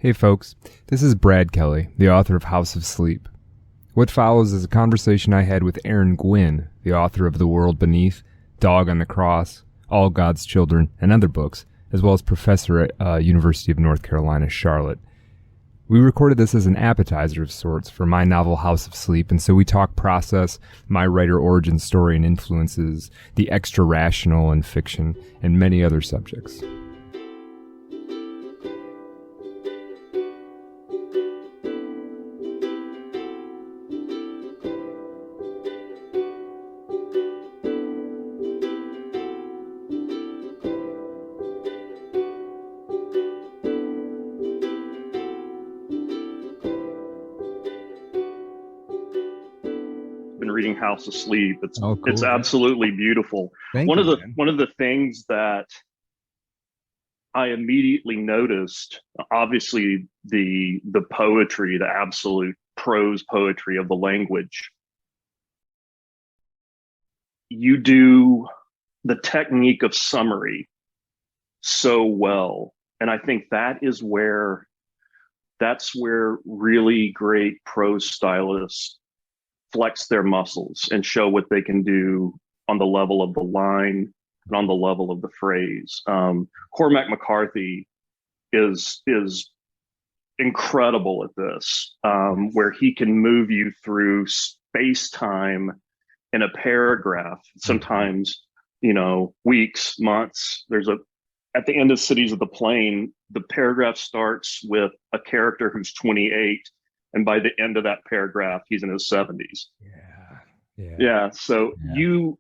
Hey folks, this is Brad Kelly, the author of House of Sleep. What follows is a conversation I had with Aaron Gwyn, the author of The World Beneath, Dog on the Cross, All God's Children, and other books, as well as professor at University of North Carolina, Charlotte. We recorded this as an appetizer of sorts for my novel House of Sleep, and so we talk process, my writer origin story and influences, the extra-rational in fiction, and many other subjects. Reading House of Sleep. It's cool. It's absolutely beautiful. One of the things that I immediately noticed, obviously the poetry, the absolute prose poetry of the language. You do the technique of summary so well, and I think that's where really great prose stylists flex their muscles and show what they can do on the level of the line and on the level of the phrase. Cormac McCarthy is incredible at this, where he can move you through space-time in a paragraph, sometimes, weeks, months. At the end of Cities of the Plain, the paragraph starts with a character who's 28, and by the end of that paragraph, he's in his 70s. Yeah. So you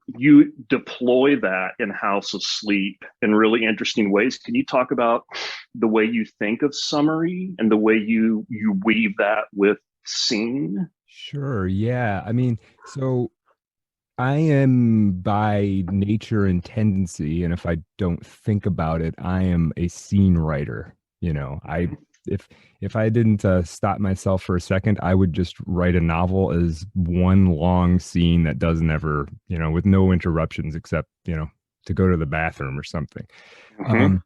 deploy that in House of Sleep in really interesting ways. Can you talk about the way you think of summary and the way you weave that with scene? Sure. Yeah. I mean, so I am by nature and tendency, and if I don't think about it, I am a scene writer. If I didn't stop myself for a second, I would just write a novel as one long scene that doesn't ever, with no interruptions except, to go to the bathroom or something. Mm-hmm.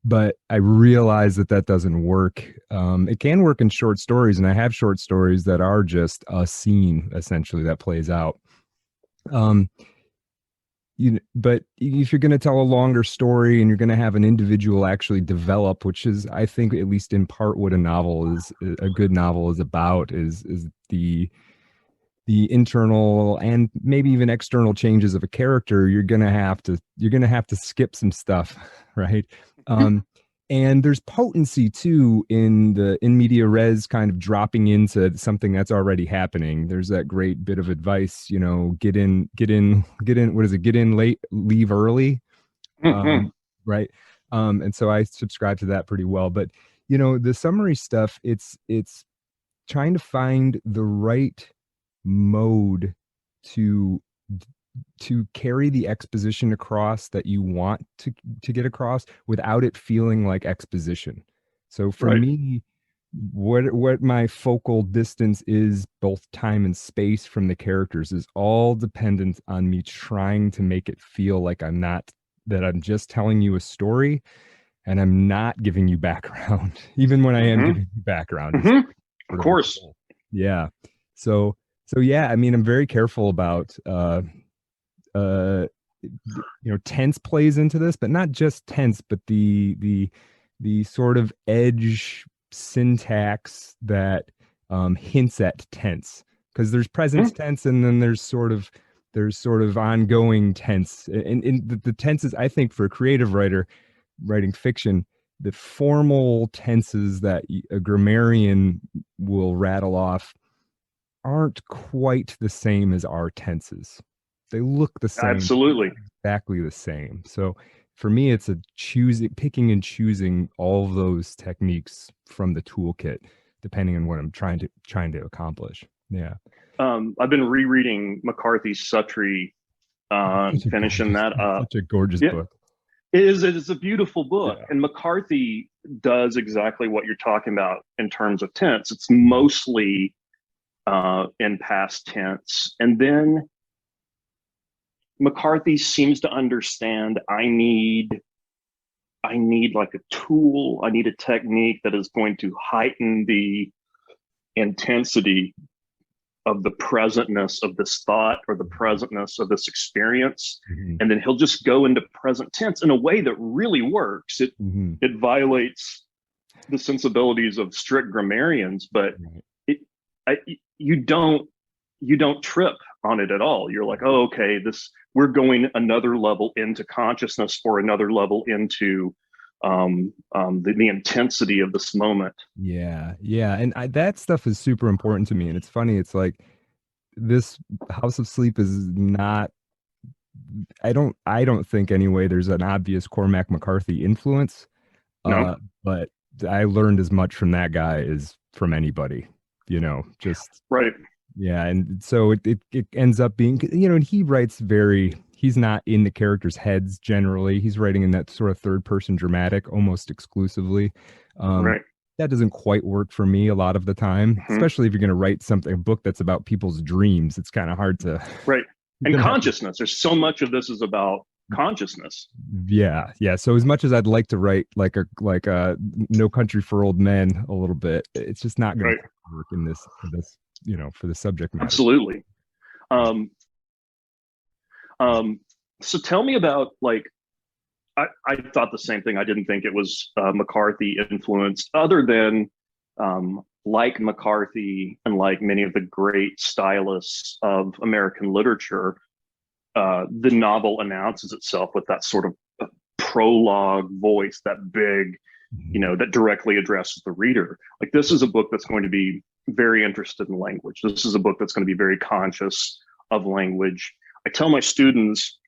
But I realize that doesn't work. It can work in short stories, and I have short stories that are just a scene essentially that plays out. But if you're going to tell a longer story and you're going to have an individual actually develop, which is, I think, at least in part what a good novel is about, is the internal and maybe even external changes of a character. You're going to have to skip some stuff, right? And there's potency too in media res kind of dropping into something that's already happening. There's that great bit of advice, get in. What is it? Get in late, leave early. Mm-hmm. Right. And so I subscribe to that pretty well, but the summary stuff, it's trying to find the right mode to carry the exposition across that you want to get across without it feeling like exposition. So for me, what my focal distance is, both time and space from the characters, is all dependent on me trying to make it feel like I'm just telling you a story and I'm not giving you background, even when I am giving you background. Mm-hmm. Of course. Yeah. So yeah, I mean, I'm very careful about tense plays into this, but not just tense, but the sort of edge syntax that hints at tense, because there's present tense and then there's sort of ongoing tense, and the tenses, I think, for a creative writer writing fiction, the formal tenses that a grammarian will rattle off aren't quite the same as our tenses. They look the same. Absolutely. Exactly the same. So for me, it's picking and choosing all of those techniques from the toolkit, depending on what I'm trying to accomplish. Yeah. I've been rereading McCarthy's Suttree, finishing that up. Such a gorgeous book. It is a beautiful book. Yeah. And McCarthy does exactly what you're talking about in terms of tense. It's mostly in past tense. And then McCarthy seems to understand I need I need like a tool, I need a technique that is going to heighten the intensity of the presentness of this thought or the presentness of this experience. Mhm. And then he'll just go into present tense in a way that really works. Mhm. It violates the sensibilities of strict grammarians, but Right. it I, you don't you don't trip on it at all. You're like, oh, okay, this we're going another level into consciousness or another level into the intensity of this moment. Yeah, yeah, and that stuff is super important to me. And it's funny. It's like this House of Sleep is not. I don't think anyway. There's an obvious Cormac McCarthy influence, No, but I learned as much from that guy as from anybody. Just right? yeah, and so it ends up being, and he writes very. He's not in the characters' heads generally. He's writing in that sort of third person dramatic almost exclusively. Um, Right. that doesn't quite work for me a lot of the time, Mm-hmm. especially if you're going to write something, a book that's about people's dreams. It's kind of hard to, Right. you're And going to have to, consciousness. There's so much of this is about consciousness. yeah, yeah. So as much as I'd like to write like a No Country for Old Men a little bit, it's just not going to Right. work in this, for the subject matter. Absolutely. Um, so tell me about like I thought the same thing. I didn't think it was McCarthy influenced, other than like McCarthy and like many of the great stylists of American literature, the novel announces itself with that sort of prologue voice, that big, Mhm. that directly addresses the reader. Like this is a book that's going to be very interested in language. This is a book that's going to be very conscious of language. I tell my students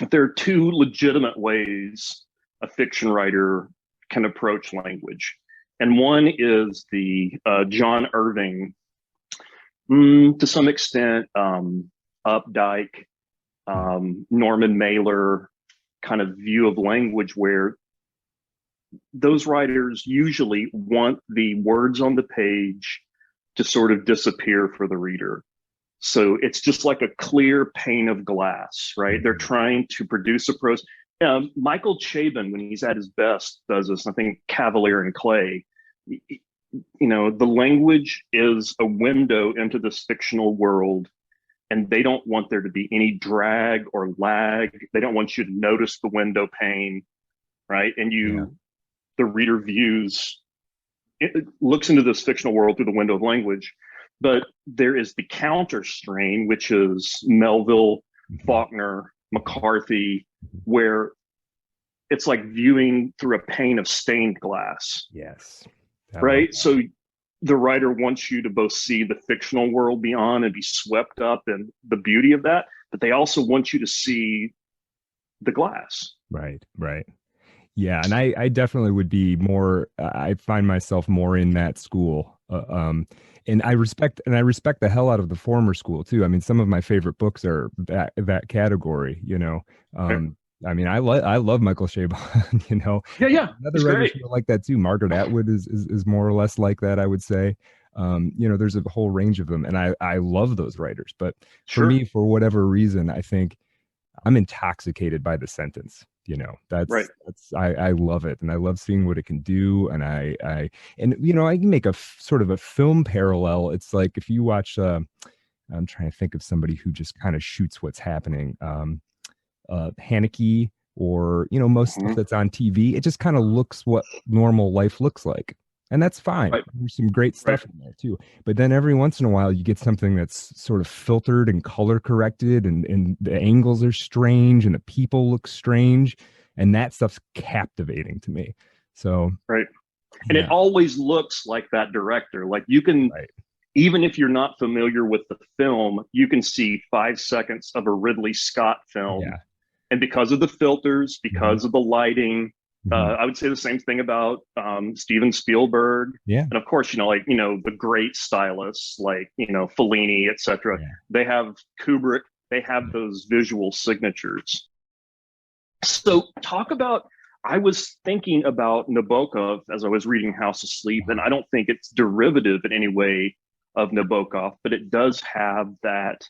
that there are two legitimate ways a fiction writer can approach language. And one is the John Irving, to some extent, Updike, Norman Mailer kind of view of language, where those writers usually want the words on the page to sort of disappear for the reader. So it's just like a clear pane of glass, right? They're Mhm. trying to produce a prose. Michael Chabon, when he's at his best, does this. I think Cavalier and Clay. The language is a window into this fictional world, and they don't want there to be any drag or lag. They don't want you to notice the window pane, right? And Yeah. the reader it looks into this fictional world through the window of language. But there is the counter strain, which is Melville, Mhm. Faulkner, McCarthy, where it's like viewing through a pane of stained glass, Yes. I love right? So the writer wants you to both see the fictional world beyond and be swept up in the beauty of that, but they also want you to see the glass. right, right. Yeah, and I definitely would be more. I find myself more in that school, and I respect the hell out of the former school too. I mean, some of my favorite books are that category. Okay. Um, I mean, I love Michael Chabon. Yeah, yeah, Other he's writers great. who are like that too. Margaret Atwood is more or less like that, I would say. There's a whole range of them, and I love those writers. But for Sure. me, for whatever reason, I think I'm intoxicated by the sentence. Right. I love it, and I love seeing what it can do. And I can make sort of a film parallel. It's like if you watch, I'm trying to think of somebody who just kind of shoots what's happening. Haneke, or most stuff Mhm. that's on TV, it just kind of looks what normal life looks like. And that's fine. Right. There's some great Right. stuff in there too. But then every once in a while you get something that's sort of filtered and color corrected, and the angles are strange and the people look strange. And that stuff's captivating to me. So Right. And it yeah, always looks like that director. Like you can, right. even if you're not familiar with the film, you can see 5 seconds of a Ridley Scott film. Yeah. And because of the filters, Hmm. because of the lighting, Hmm. I would say the same thing about Steven Spielberg. Yeah. And of course, the great stylists like, Fellini, etc. Yeah. They have Kubrick, they have those visual signatures. So talk about, I was thinking about Nabokov as I was reading House of Sleep, and I don't think it's derivative in any way of Nabokov, but it does have that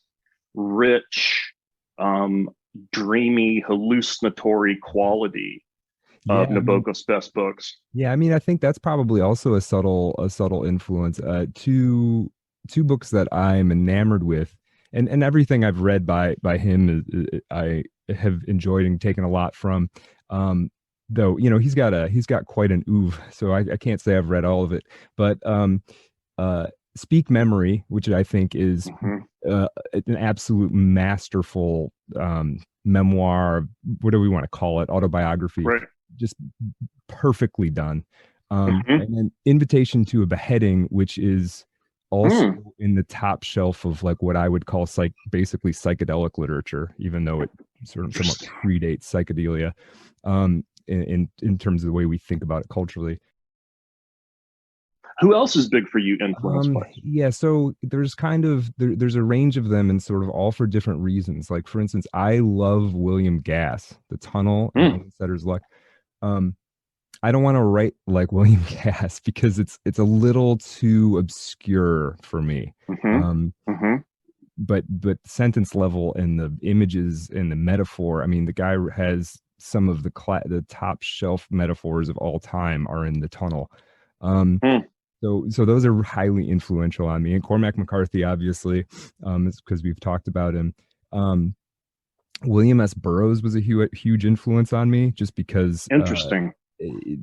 rich, um, dreamy, hallucinatory quality. Yeah, of I mean, Nabokov's best books. yeah, I mean, I think that's probably also a subtle influence. Two books that I'm enamored with, and everything I've read by him I have enjoyed and taken a lot from. Um, though, he's got quite an oeuvre, so I can't say I've read all of it. But uh, Speak Memory, which I think is Hmm. an absolute masterful memoir. What do we want to call it? Autobiography, Right. just perfectly done. Hmm. And then Invitation to a Beheading, which is also Mm. in the top shelf of like what I would call basically psychedelic literature, even though it sort of somewhat Interesting. predates psychedelia, in terms of the way we think about it culturally. Who else is big for you influence wise? Yeah, so there's a range of them and sort of all for different reasons. Like for instance, I love William Gass, The Tunnel and Mm. Owen Setter's Luck. Um, I don't want to write like William Gass because it's a little too obscure for me. Hmm. Um, Hmm. but sentence level and the images and the metaphor, I mean, the guy has some of the top shelf metaphors of all time are in The Tunnel. Um, Mm. so those are highly influential on me. And Cormac McCarthy, obviously, is because we've talked about him. Um, William S. Burroughs was a huge influence on me, just because Interesting.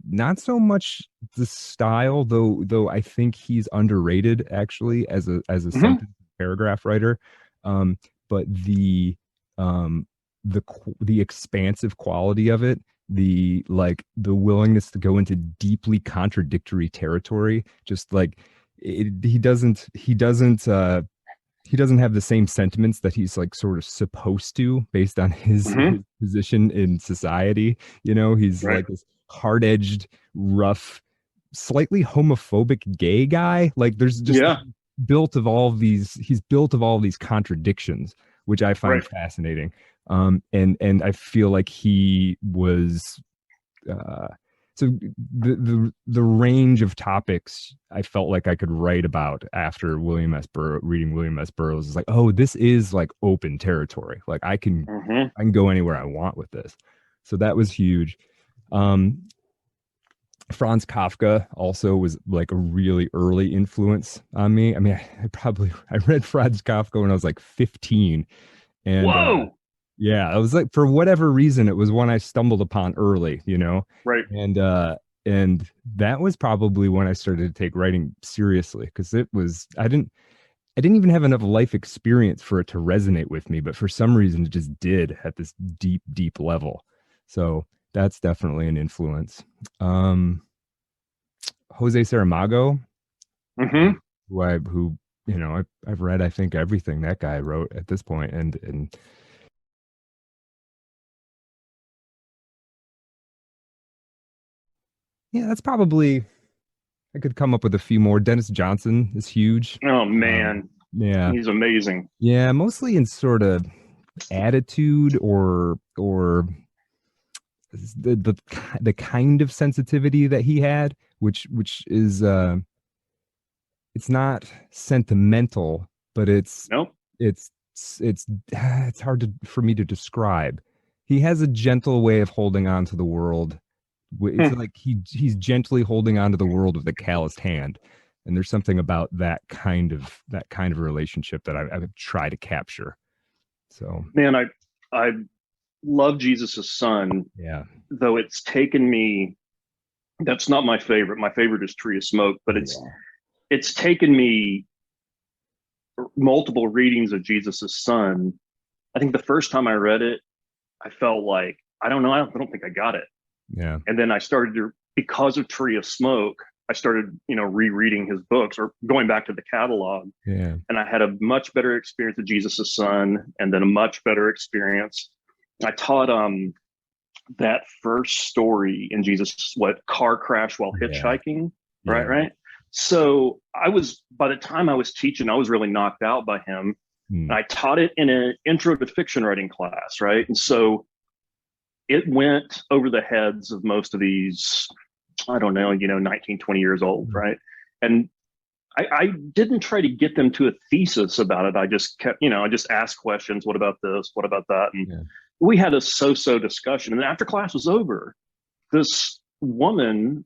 not so much the style, though I think he's underrated actually as a Hmm. sentence paragraph writer. Um, but um, the expansive quality of it, the willingness to go into deeply contradictory territory, just like he doesn't have the same sentiments that he's like sort of supposed to based on Hmm. his position in society. He's Right. like this hard-edged, rough, slightly homophobic gay guy. Like there's just Yeah. he's built of all these contradictions, which I find Right. fascinating. And I feel like he was uh, so the range of topics I felt like I could write about after reading William S. Burroughs is like, oh, this is like open territory. Like Hmm. I can go anywhere I want with this. So that was huge. Um, Franz Kafka also was like a really early influence on me. I mean, I read Franz Kafka when I was like 15, and Whoa. yeah, I was like, for whatever reason, it was one I stumbled upon early. Right. And and that was probably when I started to take writing seriously, because I didn't even have enough life experience for it to resonate with me, but for some reason it just did at this deep level. So that's definitely an influence. Um, Jose Saramago, Hmm. who I've read, I think, everything that guy wrote at this point, and yeah, that's probably, I could come up with a few more. Dennis Johnson is huge. Oh Um, man, yeah, he's amazing. yeah, mostly in sort of attitude or the kind of sensitivity that he had, which is it's not sentimental, but Nope. it's it's hard for me to describe. He has a gentle way of holding on to the world. It's Hmm. like he's gently holding on to the world with a calloused hand, and there's something about that kind of relationship that I would try to capture. So Man, I love Jesus' Son, yeah, though it's taken me. That's not my favorite. My favorite is Tree of Smoke, but yeah, it's taken me multiple readings of Jesus' Son. I think the first time I read it, I felt like I don't know. I don't think I got it. yeah, And then I started to, because of Tree of Smoke, I started, rereading his books or going back to the catalog. yeah, And I had a much better experience with Jesus' Son, and then a much better experience. I taught that first story in Jesus, what, car crash while yeah, hitchhiking, right? yeah. Right. So by the time I was teaching, I was really knocked out by him. Hmm. And I taught it in an intro to fiction writing class, right? And so it went over the heads of most of these, I don't know, 19, 20 years old, right? And I didn't try to get them to a thesis about it. I just kept, I just asked questions. What about this? What about that? And Yeah. we had a so-so discussion. And then after class was over, this woman,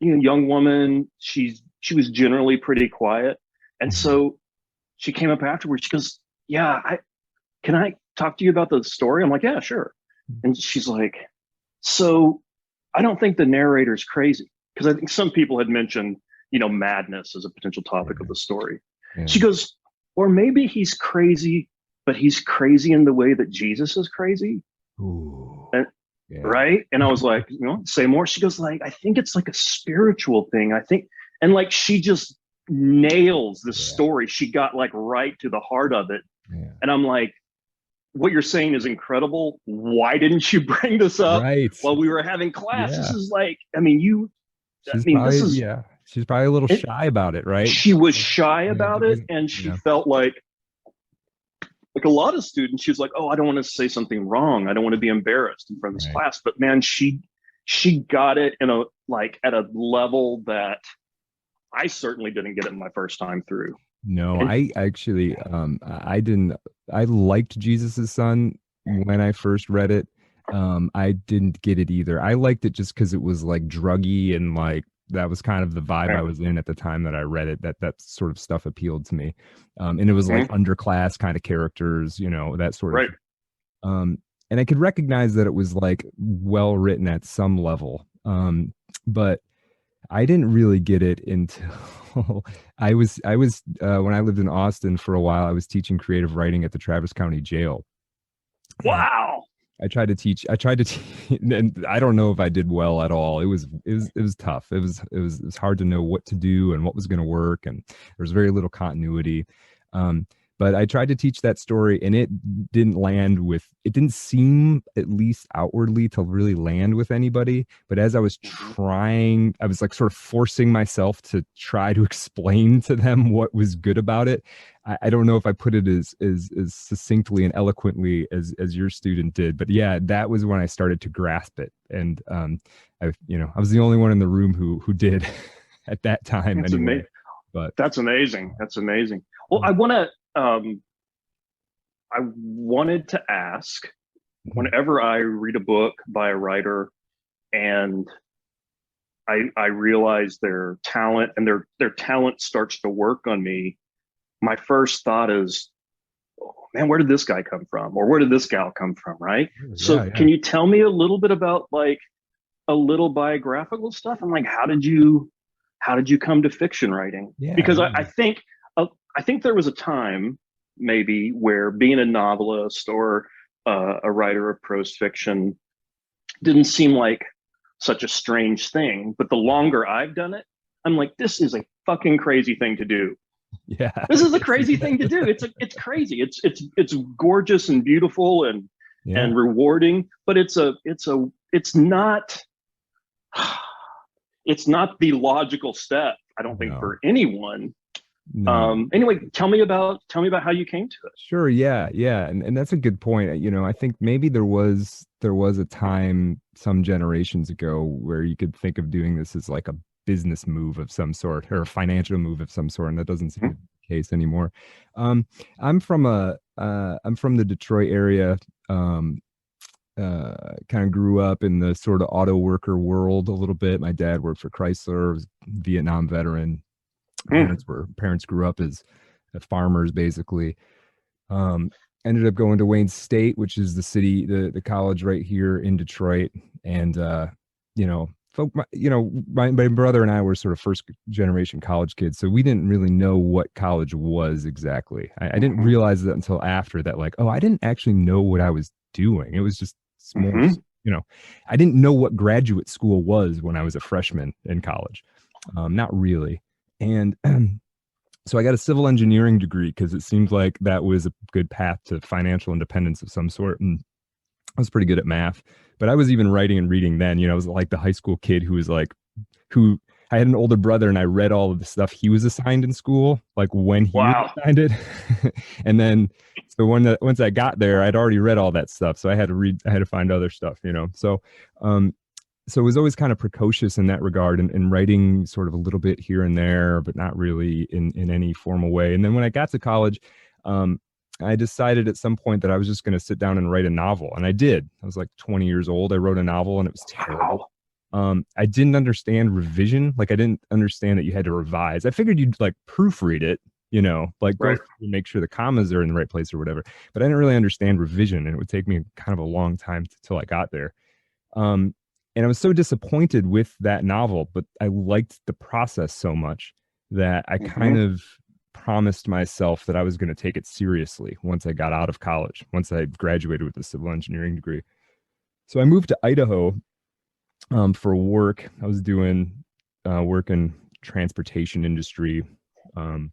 young woman, she was generally pretty quiet. And Mhm. so she came up afterwards. She goes, "Yeah, can I talk to you about the story?" I'm like, "Yeah, sure." And she's like, "So I don't think the narrator's crazy." Because I think some people had mentioned, madness as a potential topic of Yeah. the story. Yeah. She goes, "Or maybe he's crazy, but he's crazy in the way that Jesus is crazy." Ooh. And, Yeah. right. And I was like, say more. She goes, like, "I think it's like a spiritual thing. I think," and like she just nails the Yeah. story. She got like right to the heart of it. Yeah. And I'm like, what you're saying is incredible. Why didn't you bring this up Right. while we were having class? This Yeah. is like, this is, She's probably a little it, shy about it, right? she was shy Yeah, about it it. wasn't, And she yeah. felt like a lot of students, she was like, "Oh, I don't want to say something wrong. I don't want to be embarrassed in front of this Right. class." But man, she got it in a like at a level that I certainly didn't get it my first time through. No, And I actually I didn't I liked Jesus's Son when I first read it. I didn't get it either. I liked it just because it was like druggy and like that was kind of the vibe I was in at the time that I read it. That sort of stuff appealed to me. And it was like underclass kind of characters, that sort of right, thing. And I could recognize that it was like well written at some level. But I didn't really get it until I was when I lived in Austin for a while, I was teaching creative writing at the Travis County Jail. And wow, I tried to and I don't know if I did well at all. It was tough. It was hard to know what to do and what was going to work, and there was very little continuity. Um, but I tried to teach that story, and it didn't seem, at least outwardly, to really land with anybody. But as I was trying, I was like sort of forcing myself to try to explain to them what was good about it. I don't know if I put it as succinctly and eloquently as your student did, but yeah, that was when I started to grasp it. And I was the only one in the room who did at that time that's anyway. amazing. But That's amazing. That's amazing. Well, um, I wanted to ask, mhm. whenever I read a book by a writer and I realize their talent and their talent starts to work on me, my first thought is, "Oh, man, where did this guy come from? Or where did this gal come from?" Right. Yeah, So yeah, can you tell me a little bit about like a little biographical stuff and like how did you come to fiction writing? yeah, Because yeah. I think there was a time maybe where being a novelist or a writer of prose fiction didn't seem like such a strange thing. But the longer I've done it, I'm like, this is a fucking crazy thing to do. Yeah, This is a yes, crazy thing to do. It's crazy. It's gorgeous and beautiful yeah, and rewarding, but it's not the logical step, I don't think, no, for anyone. no. Anyway, tell me about how you came to it. Sure, yeah, yeah, and that's a good point. I think maybe there was a time some generations ago where you could think of doing this as like a business move of some sort or a financial move of some sort, and that doesn't seem to be the case anymore. Um, I'm from the Detroit area. Um, kind of grew up in the sort of auto worker world a little bit. My dad worked for Chrysler, was a Vietnam veteran. Mm-hmm. Parents grew up as farmers basically. um, Ended up going to Wayne State, which is the college right here in Detroit. And my brother and I were sort of first generation college kids, so we didn't really know what college was exactly. I didn't Mm-hmm. realize that until after that, like, oh, I didn't actually know what I was doing. It was just more, Mm-hmm. you know, I didn't know what graduate school was when I was a freshman in college. Not really. And so I got a civil engineering degree because it seemed like that was a good path to financial independence of some sort. And I was pretty good at math, but I was even writing and reading then. I was like the high school kid who was like, who I had an older brother and I read all of the stuff he was assigned in school, like when he was Wow. assigned it. And then, so once I got there, I'd already read all that stuff. So I had to find other stuff. Um, so it was always kind of precocious in that regard and writing sort of a little bit here and there, but not really in any formal way. And then when I got to college, um, I decided at some point that I was just going to sit down and write a novel. And I did. I was like 20 years old. I wrote a novel and it was Wow. terrible. I didn't understand revision. Like I didn't understand that you had to revise. I figured you'd like proofread it, like go Right. through and make sure the commas are in the right place or whatever. But I didn't really understand revision, and it would take me kind of a long time till I got there. Um, and I was so disappointed with that novel, but I liked the process so much that I kind Hmm. of promised myself that I was going to take it seriously once I got out of college, once I graduated with a civil engineering degree. So I moved to Idaho for work. I was doing work in transportation industry um,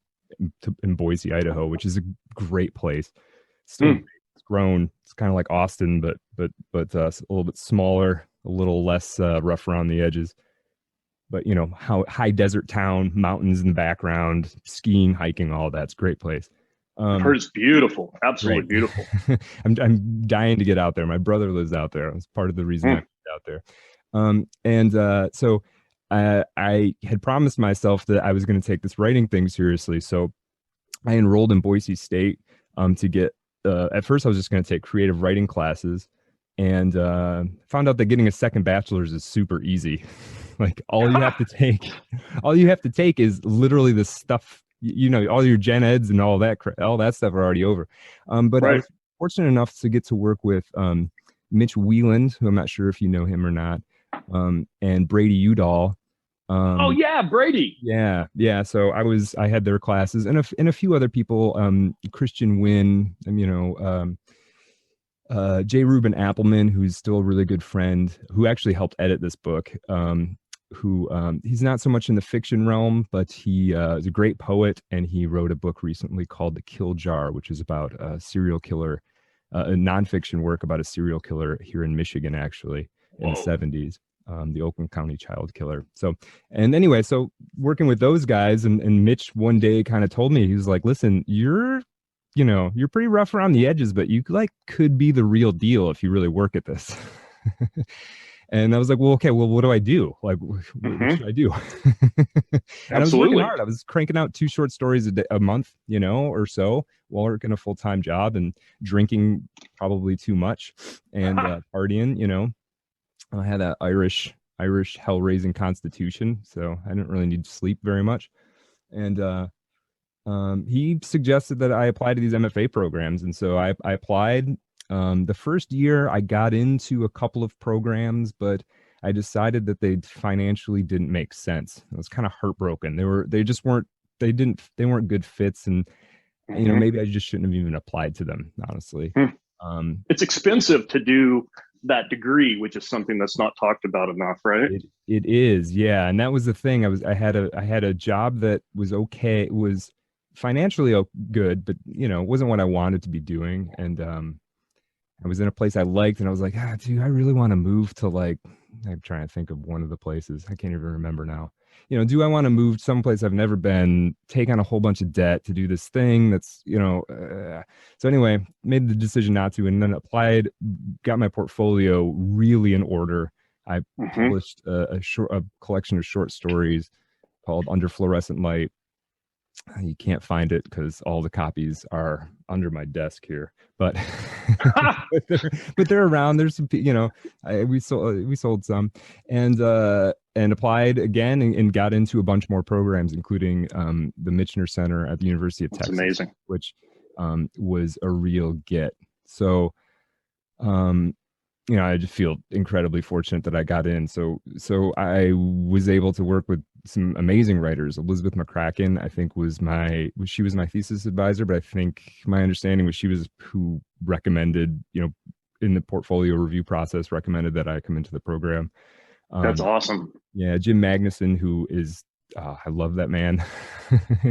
in Boise, Idaho, which is a great place. Still, Mm. it's grown. It's kind of like Austin, but a little bit smaller, a little less rough around the edges. But how high desert town, mountains in the background, skiing, hiking, all that's great place. I've heard it's beautiful, Right. absolutely beautiful. I'm dying to get out there. My brother lives out there. It's part of the reason I Mm. moved out there. So I had promised myself that I was going to take this writing thing seriously. So I enrolled in Boise State to get. At first, I was just going to take creative writing classes, and found out that getting a second bachelor's is super easy. Like all you have to take is literally the stuff. All your gen eds and all that stuff are already over. But I Right. was fortunate enough to get to work with Mitch Wieland, who I'm not sure if you know him or not, and Brady Udall. Oh Um, yeah, Brady. yeah, yeah. So I had their classes and a few other people, Christian Wynn, and J. Reuben Appleman, who's still a really good friend, who actually helped edit this book. Who he's not so much in the fiction realm, but he is a great poet, and he wrote a book recently called The Kill Jar, which is about a serial killer, a nonfiction work about a serial killer here in Michigan, actually in the Whoa. 70s. The Oakland County child killer. So, and anyway, so working with those guys, and Mitch one day kind of told me, he was like, listen, you're pretty rough around the edges, but you like could be the real deal if you really work at this. And I was like, well, okay, well, what do I do? Like, what Hmm. should I do? And I was working Absolutely. hard. I was cranking out 2 short stories a month, or so, while working a full time job and drinking probably too much and partying. I had that Irish hell raising constitution, so I didn't really need sleep very much. And he suggested that I apply to these MFA programs, and so I applied. The first year, I got into a couple of programs, but I decided that they financially didn't make sense. I was kind of heartbroken. They just weren't they weren't good fits, and Hmm. maybe I just shouldn't have even applied to them, honestly. Um, It's expensive to do that degree, which is something that's not talked about enough, right? it is, yeah, and that was the thing. I had a job that was okay, was financially good, but it wasn't what I wanted to be doing, and I was in a place I liked, and I was like, dude, I really want to move to like, I'm trying to think of one of the places. I can't even remember now. Do I want to move someplace I've never been, take on a whole bunch of debt to do this thing so anyway, made the decision not to, and then applied, got my portfolio really in order. I Hmm. published a collection of short stories called Under Fluorescent Light. You can't find it because all the copies are under my desk here, but but they're around. There's some, we sold some, and applied again, and got into a bunch more programs, including the Michener Center at the University of That's Texas, amazing. which was a real get. So um, I just feel incredibly fortunate that I got in. So I was able to work with some amazing writers. Elizabeth McCracken, I think, she was my thesis advisor, but I think my understanding was she was who recommended, in the portfolio review process, recommended that I come into the program. That's Um, awesome. yeah, Jim Magnuson, who is, I love that man.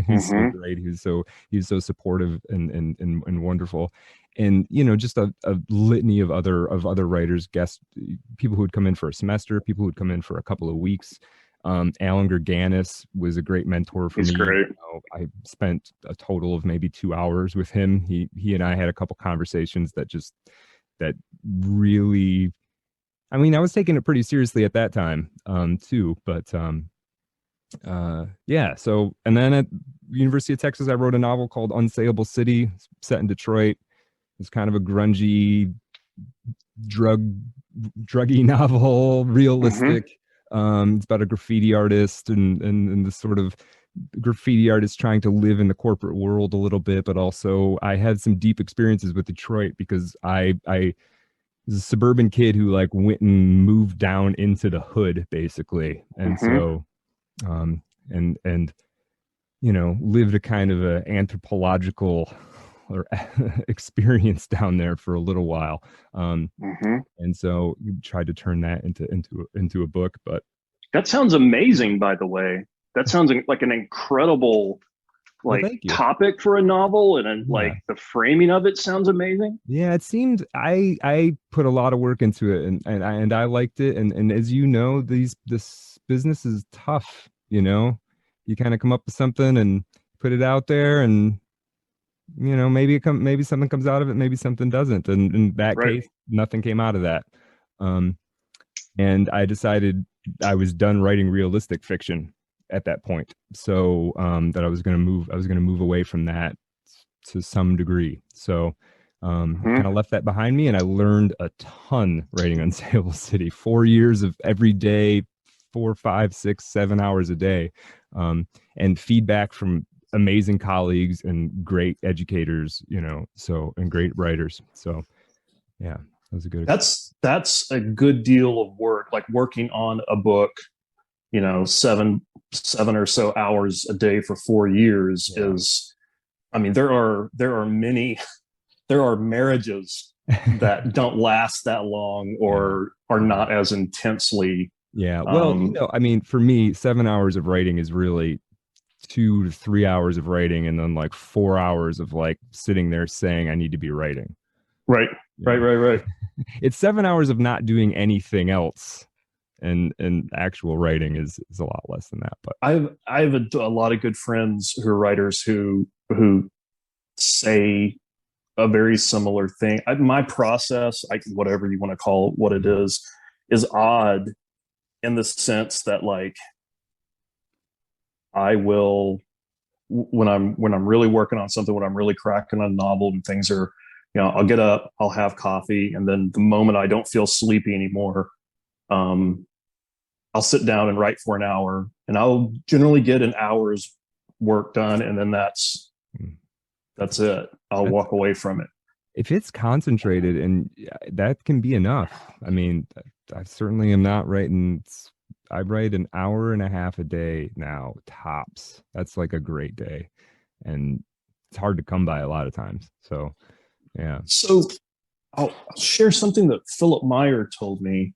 He's so Hmm. great. He's so supportive and wonderful. And just a litany of other writers, guest people who would come in for a semester, people who would come in for a couple of weeks. Alan Gerganis was a great mentor for He's me. great. I spent a total of maybe 2 hours with him. He and I had a couple conversations that really, I mean, I was taking it pretty seriously at that time, too. But yeah. So, and then at University of Texas, I wrote a novel called Unsayable City, set in Detroit. It's kind of a grungy, drug, druggy novel, Hmm. realistic. It's about a graffiti artist and the sort of graffiti artist trying to live in the corporate world a little bit, but also I had some deep experiences with Detroit because I was a suburban kid who like went and moved down into the hood basically, and Hmm. so um and lived a kind of a anthropological or experience down there for a little while. Um, Hmm. and so tried to turn that into a book. But That sounds amazing, by the way. That sounds like an incredible well, like thank you. topic for a novel, and then Yeah, like the framing of it sounds amazing. yeah. It seemed I put a lot of work into it, and I liked it. And as you know, this business is tough. You kind of come up with something and put it out there, and maybe something comes out of it, maybe something doesn't. And in that Right. case, nothing came out of that. Um, and I decided I was done writing realistic fiction at that point. So that I was going to move away from that to some degree. So I kind Hmm. of left that behind me, and I learned a ton writing Unsaleable City. 4 years of every day, 4, 5, 6, 7 hours a day, and feedback from amazing colleagues and great educators, and great writers. So yeah, that was a good experience. That's a good deal of work, like working on a book, 7 or so hours a day for 4 years Yeah. is, I mean, there are many there are marriages that don't last that long Yeah. or are Yeah. not as intensely. Yeah. Well, um I mean, for me, 7 hours of writing is really 2 to 3 hours of writing, and then like 4 hours of like sitting there saying, I need to be writing. right, You right, know, right, right. it's 7 hours of not doing anything else. And actual writing is a lot less than that. But I have a lot of good friends who are writers who say a very similar thing. My process, whatever you want to call it, what it is odd in the sense that like I will, when I'm really working on something, when I'm really cracking on a novel and things are, I'll get up, I'll have coffee, and then the moment I don't feel sleepy anymore, um, I'll sit down and write for an hour, and I'll generally get an hour's work done, and then mm, that's it. I'll that's walk away from it. if it's concentrated, and that can be enough. I mean, I certainly am not writing. I write an hour and a half a day now, tops. That's like a great day, and it's hard to come by a lot of times. So yeah. So I'll share something that Philip Meyer told me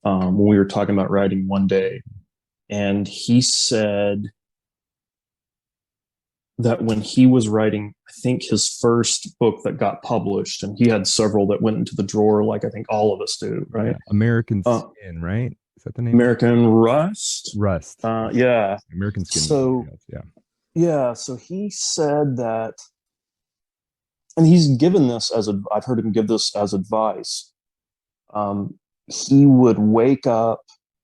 when we were talking about writing one day, and he said that when he was writing, I think his first book that got published, and he had several that went into the drawer, like I think all of us do, right? Yeah, American Uh, Skin, right? Is that the name of it? American Rust. Rust. Yeah. American Skin was So something else. Yeah. yeah, so he said that, and he's given this as I've heard him give this as advice. Um, he would wake up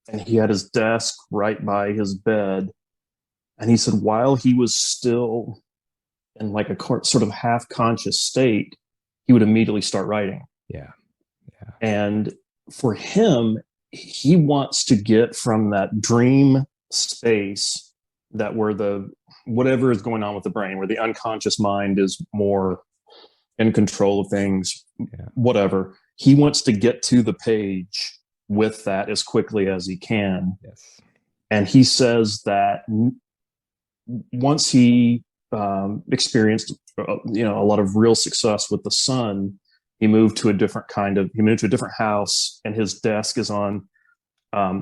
and he had his desk right by his bed, and he said while he was still in like a sort of half conscious state, he would immediately start writing. Yeah. Yeah. And for him, he wants to get from that dream space, that where the whatever is going on with the brain, where the unconscious mind is more in control of things, Yeah. whatever. He wants to get to the page with that as quickly as he can. Yes. And he says that once he experienced, a lot of real success with the son, he moved to a different house, and his desk is on,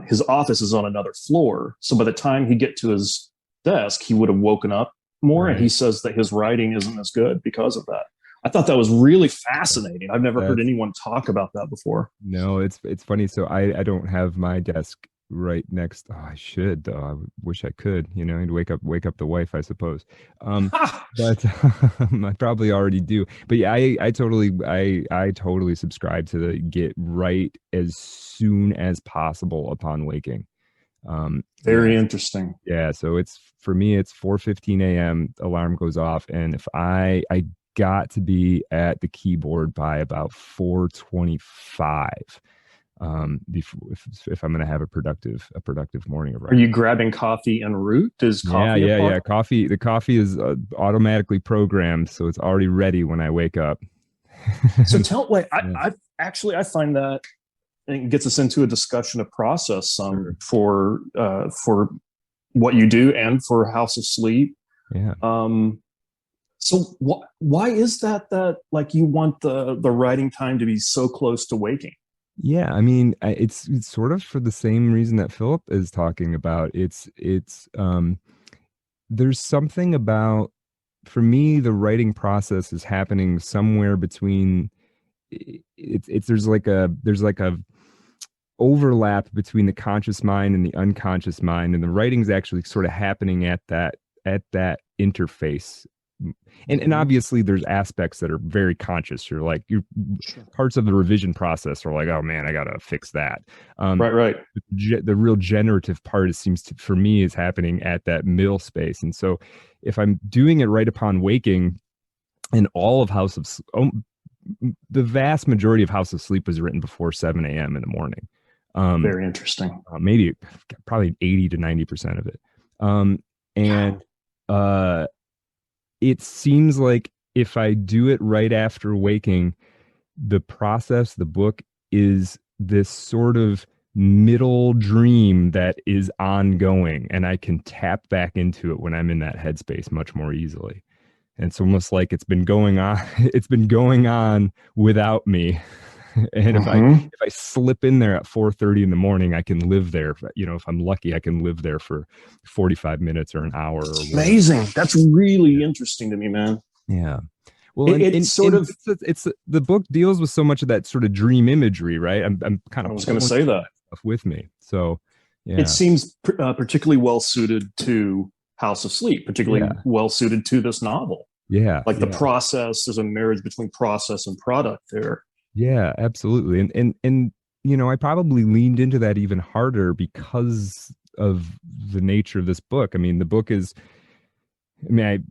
his office is on another floor. So by the time he get to his desk, he would have woken up more. And he Right. says that his writing isn't as good because of that. I thought that was really fascinating. I've never heard That's anyone talk about that before. No, it's funny. So I don't have my desk right next. Oh, I should though. Wish I could. I'd wake up the wife, I suppose. Um, but I probably already do. But yeah, I totally subscribe to the get right as soon as possible upon waking. Yeah, Very interesting. yeah. So it's for me, it's 4:15 a.m. Alarm goes off, and if I got to be at the keyboard by about 4:25. before if I'm going to have a productive morning of Are you writing. grabbing coffee en route? Is Yeah, coffee a yeah, part? yeah. The coffee is automatically programmed, so it's already ready when I wake up. So tell wait, Yeah, I find that it gets us into a discussion of process sure. for what you do and for House of Sleep. Yeah. Um, so why is that like you want the writing time to be so close to waking? Yeah, I mean, it's sort of for the same reason that Philip is talking about. It's there's something about, for me, the writing process is happening somewhere between it's there's like a overlap between the conscious mind and the unconscious mind, and the writing's actually sort of happening at that interface. And Mm-hmm. obviously there's aspects that are very conscious. You're like, you Sure. parts of the revision process are like, oh man, I gotta fix that. um Right, right. the real generative part, it seems to, for me, is happening at that middle space. And so if I'm doing it right upon waking, and all of the vast majority of House of Sleep was written before 7 a.m. in the morning. um Very interesting. Maybe probably 80 to 90% of it. And uh it seems like if I do it right after waking, the process, the book, is this sort of middle dream that is ongoing, and I can tap back into it when I'm in that headspace much more easily. And it's almost like it's been going on, it's been going on without me. And Mm-hmm. if I slip in there at 4:30 in the morning, I can live there. You know, if I'm lucky, I can live there for 45 minutes or an hour or whatever. Amazing. That's really interesting to me, man. Yeah. Well, It's sort and of, it's the book deals with so much of that sort of dream imagery, right? I'm kind I of was going to pulling say some of that. that stuff with me. So, It yeah, seems particularly well suited to House of Sleep, particularly yeah, well suited to this novel. yeah, Like the yeah, process, there's a marriage between process and product there. yeah, absolutely. And you know, I probably leaned into that even harder because of the nature of this book. I mean, the book is, I mean,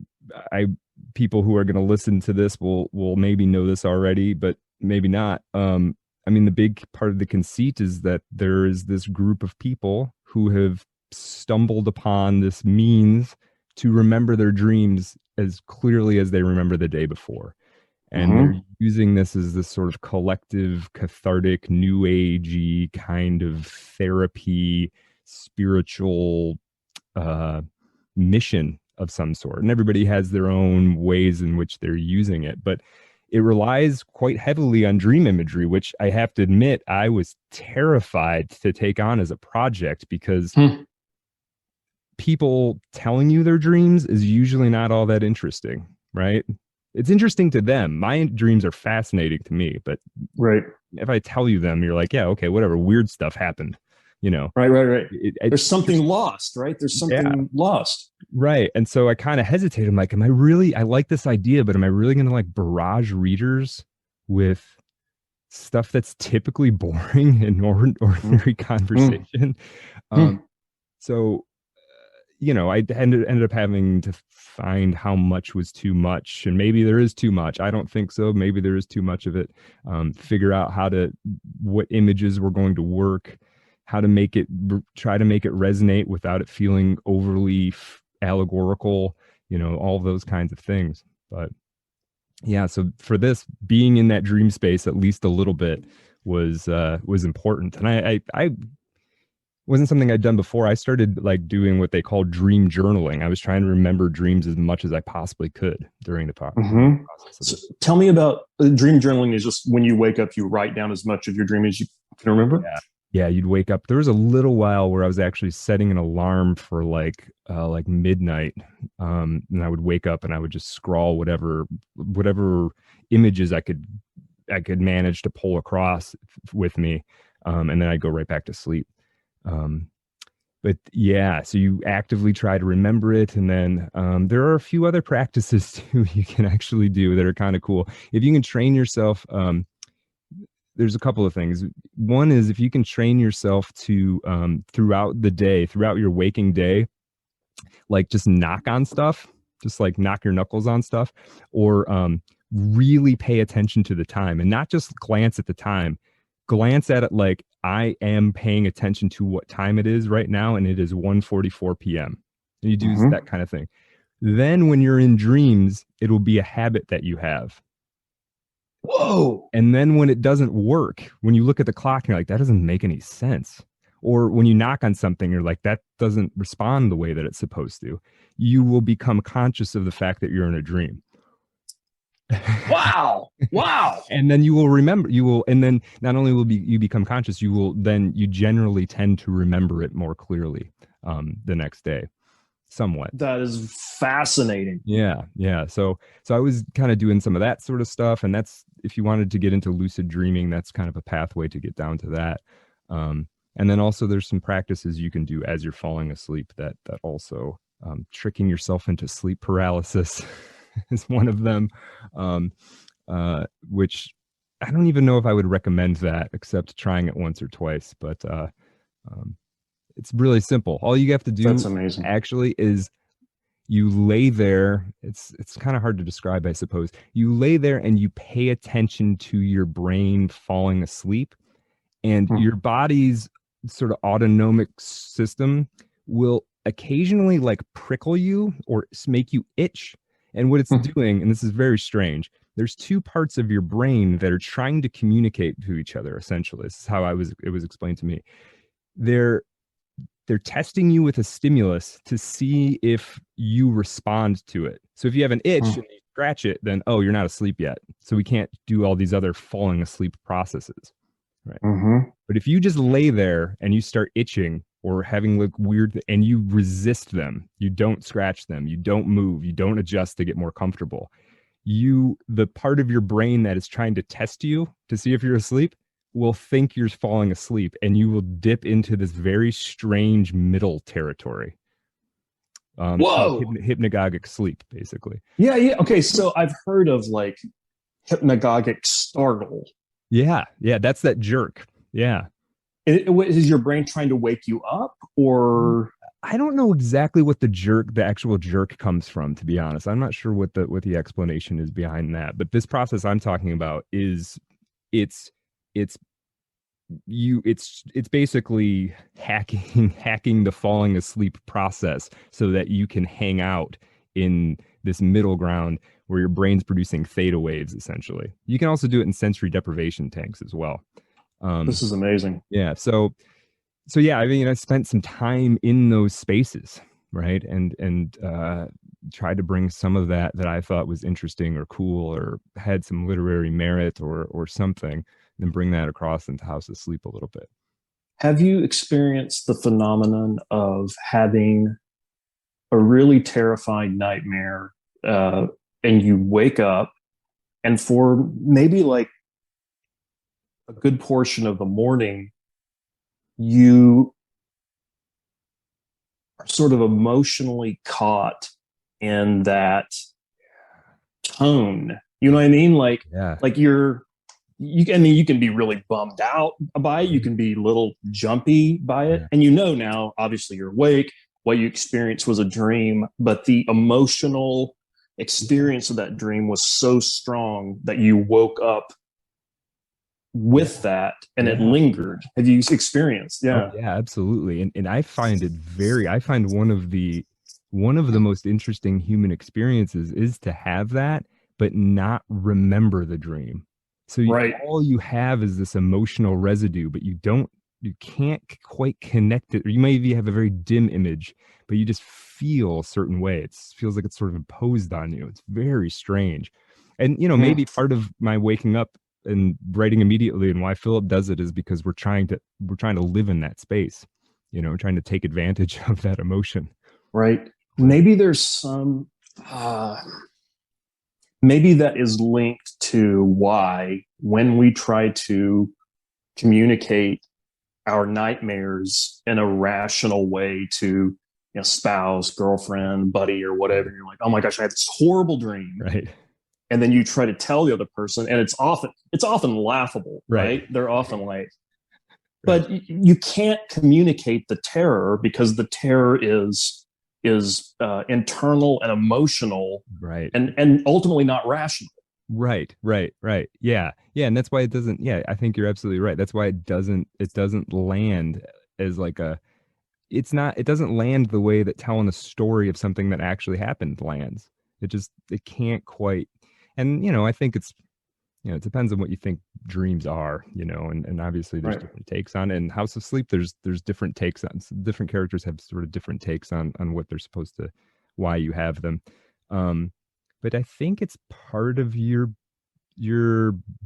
I people who are going to listen to this will maybe know this already, but maybe not. I mean, the big part of the conceit is that there is this group of people who have stumbled upon this means to remember their dreams as clearly as they remember the day before. And they're Mm-hmm. using this as this sort of collective, cathartic, new agey kind of therapy, spiritual uh, mission of some sort. And everybody has their own ways in which they're using it. But it relies quite heavily on dream imagery, which I have to admit, I was terrified to take on as a project, because Hmm. people telling you their dreams is usually not all that interesting, right? It's interesting to them. My dreams are fascinating to me, but Right. if I tell you them, you're like, yeah, okay, whatever. Weird stuff happened, you know. Right, right, right. It There's something lost, right? There's yeah, something lost. right. And so I kind of hesitate. I'm like, am I really, I like this idea, but am I really going to like barrage readers with stuff that's typically boring in ordinary Mm-hmm. conversation? Um, so, you know, I ended up having to find how much was too much. And maybe there is too much. I don't think so. Maybe there is too much of it. Figure out what images were going to work, how to try to make it resonate without it feeling overly allegorical, you know, all those kinds of things. But yeah, so for this, being in that dream space at least a little bit was important. And I wasn't something I'd done before. I started like doing what they call dream journaling. I was trying to remember dreams as much as I possibly could during the Mm-hmm. process of So this. tell me about dream journaling. Is just when you wake up, you write down as much of your dream as you can remember. Yeah. Yeah, you'd wake up. There was a little while where I was actually setting an alarm for like midnight. And I would wake up and I would just scrawl whatever images I could manage to pull across with me. And then I'd go right back to sleep. Um, but yeah, so you actively try to remember it. And then there are a few other practices too you can actually do that are kind of cool. If you can train yourself, there's a couple of things. One is if you can train yourself to throughout the day, throughout your waking day, like just knock on stuff, just like knock your knuckles on stuff, or really pay attention to the time and not just glance at the time. Glance at it like I am paying attention to what time it is right now, and it is 1:44 p.m. And you do Hmm. that kind of thing. Then when you're in dreams, it'll be a habit that you have. Whoa. And then when it doesn't work, when you look at the clock and you're like, that doesn't make any sense. Or when you knock on something, you're like, that doesn't respond the way that it's supposed to. You will become conscious of the fact that you're in a dream. Wow. Wow. And then you will remember, and then not only will you become conscious, you generally tend to remember it more clearly the next day, somewhat. That is fascinating. Yeah, yeah. So I was kind of doing some of that sort of stuff, and that's if you wanted to get into lucid dreaming, that's kind of a pathway to get down to that. Um, and then also there's some practices you can do as you're falling asleep that also tricking yourself into sleep paralysis is one of them, um, which I don't even know if I would recommend that except trying it once or twice. But um, it's really simple. All you have to That's do amazing. actually is you lay there. It's kind of hard to describe, I suppose. You lay there and you pay attention to your brain falling asleep, and Hmm. your body's sort of autonomic system will occasionally like prickle you or make you itch. And what it's Hmm. doing, and this is very strange, there's two parts of your brain that are trying to communicate to each other, essentially. This is how it was explained to me. They're they're testing you with a stimulus to see if you respond to it. So if you have an itch and you scratch it, then oh, you're not asleep yet. So we can't do all these other falling asleep processes. Right. Hmm. But if you just lay there and you start itching or having like weird and you resist them, you don't scratch them, you don't move, you don't adjust to get more comfortable. The part of your brain that is trying to test you to see if you're asleep will think you're falling asleep, and you will dip into this very strange middle territory. It's called Whoa. hypnagogic sleep, basically. Yeah, yeah. Okay, so I've heard of like hypnagogic startle. Yeah, yeah, that's that jerk. Yeah. Is your brain trying to wake you up, or I don't know exactly what the actual jerk comes from, to be honest. I'm not sure what the explanation is behind that. But this process I'm talking about is it's it's it's basically hacking the falling asleep process so that you can hang out in this middle ground where your brain's producing theta waves essentially. You can also do it in sensory deprivation tanks as well. this Um, is amazing. yeah, so yeah, I mean, I spent some time in those spaces, right? And tried to bring some of that I thought was interesting or cool or had some literary merit or something, and then bring that across into House of Sleep a little bit. Have you experienced the phenomenon of having a really terrifying nightmare, uh, and you wake up, and for maybe like a good portion of the morning, you are sort of emotionally caught in that tone. You know what I mean? Yeah. Like I mean, you can be really bummed out by it. You can be a little jumpy by it. Yeah. And you know now, obviously, you're awake. What you experienced was a dream, but the emotional experience of that dream was so strong that you woke up with Yeah. that and it Yeah. lingered. Have you experienced? Oh Yeah. yeah, absolutely. And I find one of the most interesting human experiences is to have that, but not remember the dream. So Right. all you have is this emotional residue, but you can't quite connect it, or you maybe have a very dim image, but you just feel a certain way. It feels like it's sort of imposed on you. It's very strange. And Hmm. maybe part of my waking up and writing immediately and why Philip does it is because we're trying to live in that space, we're trying to take advantage of that emotion. Right. Maybe there's uh, maybe that is linked to why when we try to communicate our nightmares in a rational way to spouse, girlfriend, buddy, or whatever, you're like, oh my gosh, I had this horrible dream. Right. And then you try to tell the other person, and it's often laughable, Right. right? They're often like, Right. but you can't communicate the terror because the terror is internal and emotional Right. and ultimately not rational. Right. Yeah, and that's why it doesn't, yeah, I think you're absolutely right. That's why it doesn't land as like a, it's not, it doesn't land the way that telling a story of something that actually happened lands. It can't quite. And I think it's, it depends on what you think dreams are, and obviously there's Right. different takes on it. And House of Sleep, there's different takes on, different characters have sort of different takes on what they're supposed to, why you have them. Um, but I think it's part of your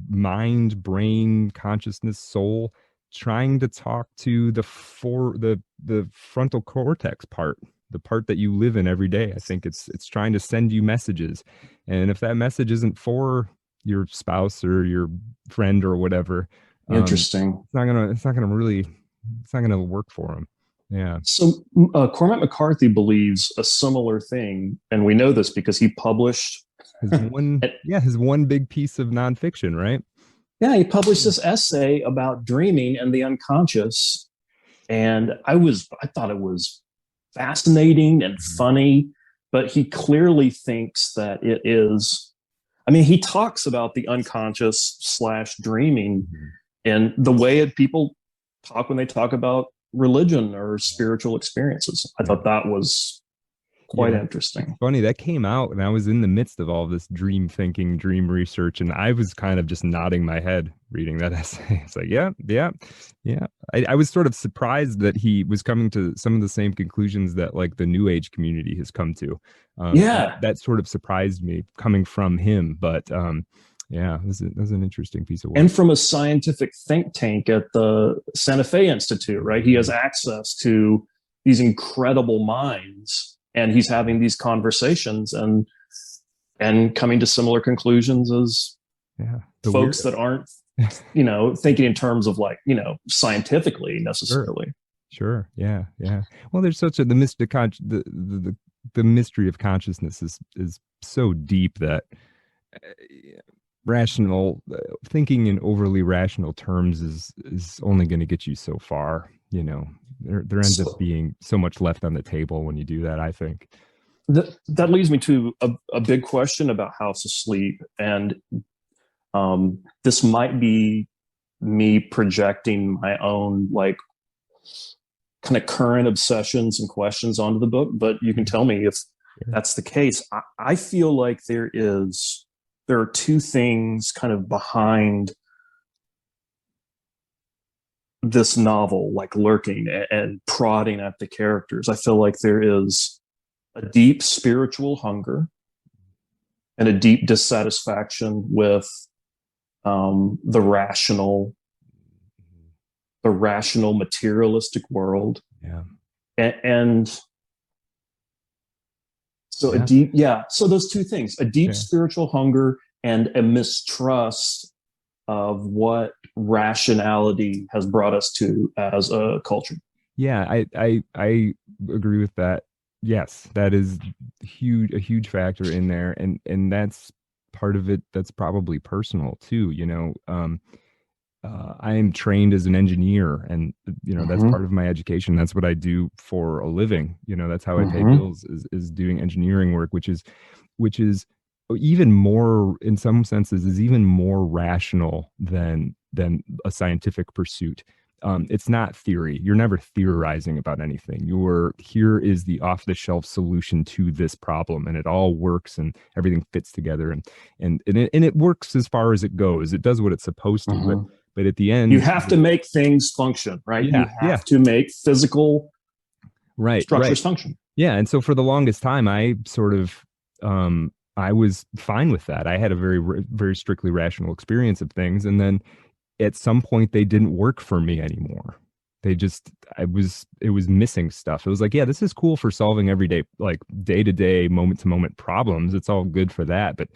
mind, brain, consciousness, soul trying to talk to the frontal cortex part, the part that you live in every day. I think it's trying to send you messages. And if that message isn't for your spouse or your friend or whatever, Interesting. it's not gonna work for them. Yeah. So Cormac McCarthy believes a similar thing, and we know this because he published. His one big piece of nonfiction, right? Yeah, he published this essay about dreaming and the unconscious, and I thought it was fascinating and Mhm. funny, but he clearly thinks that it is. I mean, he talks about the unconscious slash dreaming Mhm. and the way people talk when they talk about religion or spiritual experiences. I Yeah. thought that was quite Yeah, it's interesting. funny that came out, and I was in the midst of all this dream thinking, dream research, and I was kind of just nodding my head reading that essay. It's like, yeah, yeah, yeah. I was sort of surprised that he was coming to some of the same conclusions that like the New Age community has come to. Yeah. That sort of surprised me coming from him, but yeah, it was an interesting piece of And work. from a scientific think tank at the Santa Fe Institute, right? He has Mhm. access to these incredible minds and he's having these conversations and coming to similar conclusions as Yeah, the folks weird. that aren't, thinking in terms of like, scientifically Sure. necessarily. Sure. Yeah. Yeah. Well, there's such a the mystery of consciousness is so deep that rational thinking in overly rational terms is only going to get you so far. There ends up So being so much left on the table when you do that, I think. that leads me to a big question about House of Sleep. And this might be me projecting my own like kind of current obsessions and questions onto the book, but you can Mhm. tell me if Sure. that's the case. I feel like there are two things kind of behind this novel, like lurking and prodding at the characters. I feel like there is a deep spiritual hunger and a deep dissatisfaction with the rational materialistic world, Yeah. and so Yeah. so those two things, a deep Yeah. spiritual hunger and a mistrust of what rationality has brought us to as a culture. Yeah, I agree with that. Yes, that is a huge factor in there, and that's part of it. That's probably personal too. I am trained as an engineer, and that's Mm-hmm. part of my education. That's what I do for a living. That's how I pay Mm-hmm. bills is doing engineering work, which is even more, in some senses, is even more rational than a scientific pursuit. It's not theory. You're never theorizing about anything. Here is the off the shelf solution to this problem, and it all works, and everything fits together, and it works as far as it goes. It does what it's supposed to, but Mm-hmm. at the You end, have to make things function, right? You yeah, yeah, have to make physical right. structures function. Yeah, and so for the longest time, I sort of I was fine with that. I had a very strictly rational experience of things, and then at some point they didn't work for me anymore. They just it was missing stuff. It was like, yeah, this is cool for solving everyday, like day to day, moment to moment problems. It's all good for that, but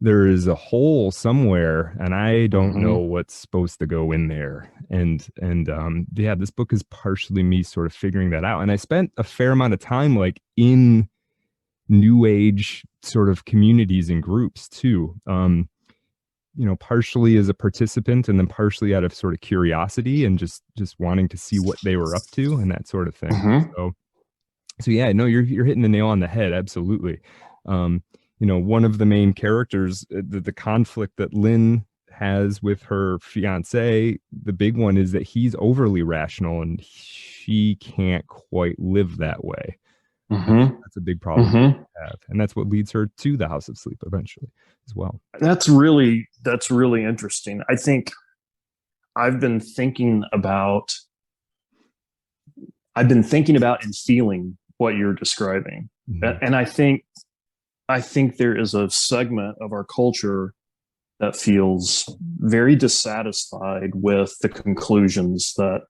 there is a hole somewhere, and I don't know Mm-hmm. what's supposed to go in there. And yeah, this book is partially me sort of figuring that out. And I spent a fair amount of time like in new age sort of communities and groups too. Partially as a participant, and then partially out of sort of curiosity and just wanting to see what they were up to and that sort of thing. Mm-hmm. So yeah, no, you're hitting the nail on the head. Absolutely. Um, one of the main characters, the conflict that Lynn has with her fiance, the big one is that he's overly rational and she can't quite live that way. Mm-hmm. That's a big problem Mm-hmm. to have. And that's what leads her to the House of Sleep eventually as well. That's really interesting. I think I've been thinking about and feeling what you're describing. Mm-hmm. And I think there is a segment of our culture that feels very dissatisfied with the conclusions that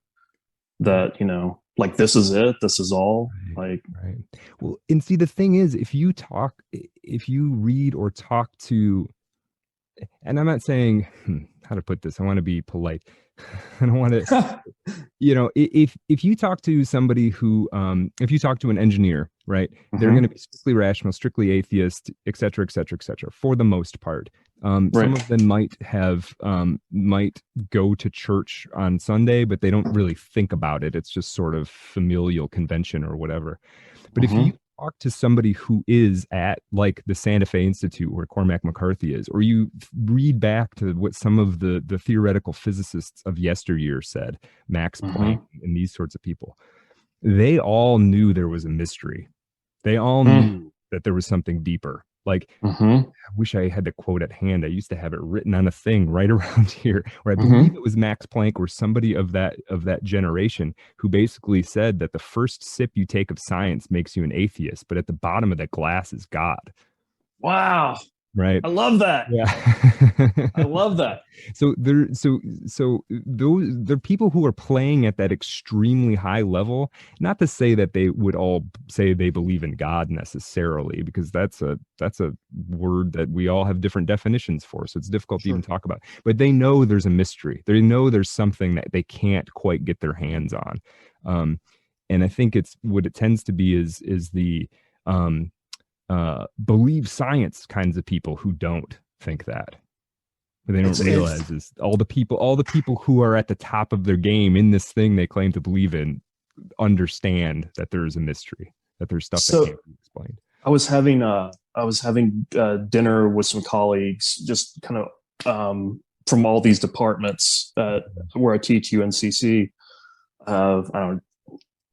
like, this is it, this is all, like. Right. Well, and see, the thing is, if you read or talk to, and I'm not saying how to put this, I want to be polite. I don't want to, if you talk to somebody who, if you talk to an engineer, right, they're going to Mm-hmm. be strictly rational, strictly atheist, et cetera, et cetera, et cetera, for the most part. Some Right. of them might go to church on Sunday, but they don't really think about it. It's just sort of familial convention or whatever. But if you Mm-hmm. talk to somebody who is at like the Santa Fe Institute where Cormac McCarthy is, or you read back to what some of the theoretical physicists of yesteryear said, Max Planck Mm-hmm. and these sorts of people, they all knew there was a mystery. They all knew that there was something deeper. Like, Mm-hmm. I wish I had the quote at hand. I used to have it written on a thing right around here, where I believe Mm-hmm. it was Max Planck or somebody of that generation who basically said that the first sip you take of science makes you an atheist, but at the bottom of that glass is God. Wow. Right. I love that. Yeah. I love that. So those they're people who are playing at that extremely high level. Not to say that they would all say they believe in God necessarily, because that's a word that we all have different definitions for. So it's difficult to even Sure. talk about. But they know there's a mystery. They know there's something that they can't quite get their hands on. Um, and I think it's what it tends to be is the um believe science kinds of people who don't think that. What they don't It's realize is all the people who are at the top of their game in this thing they claim to believe in understand that there is a mystery, that there's stuff that so can't be explained. I was having dinner with some colleagues, just kind of from all these departments where I teach UNCC. I don't know,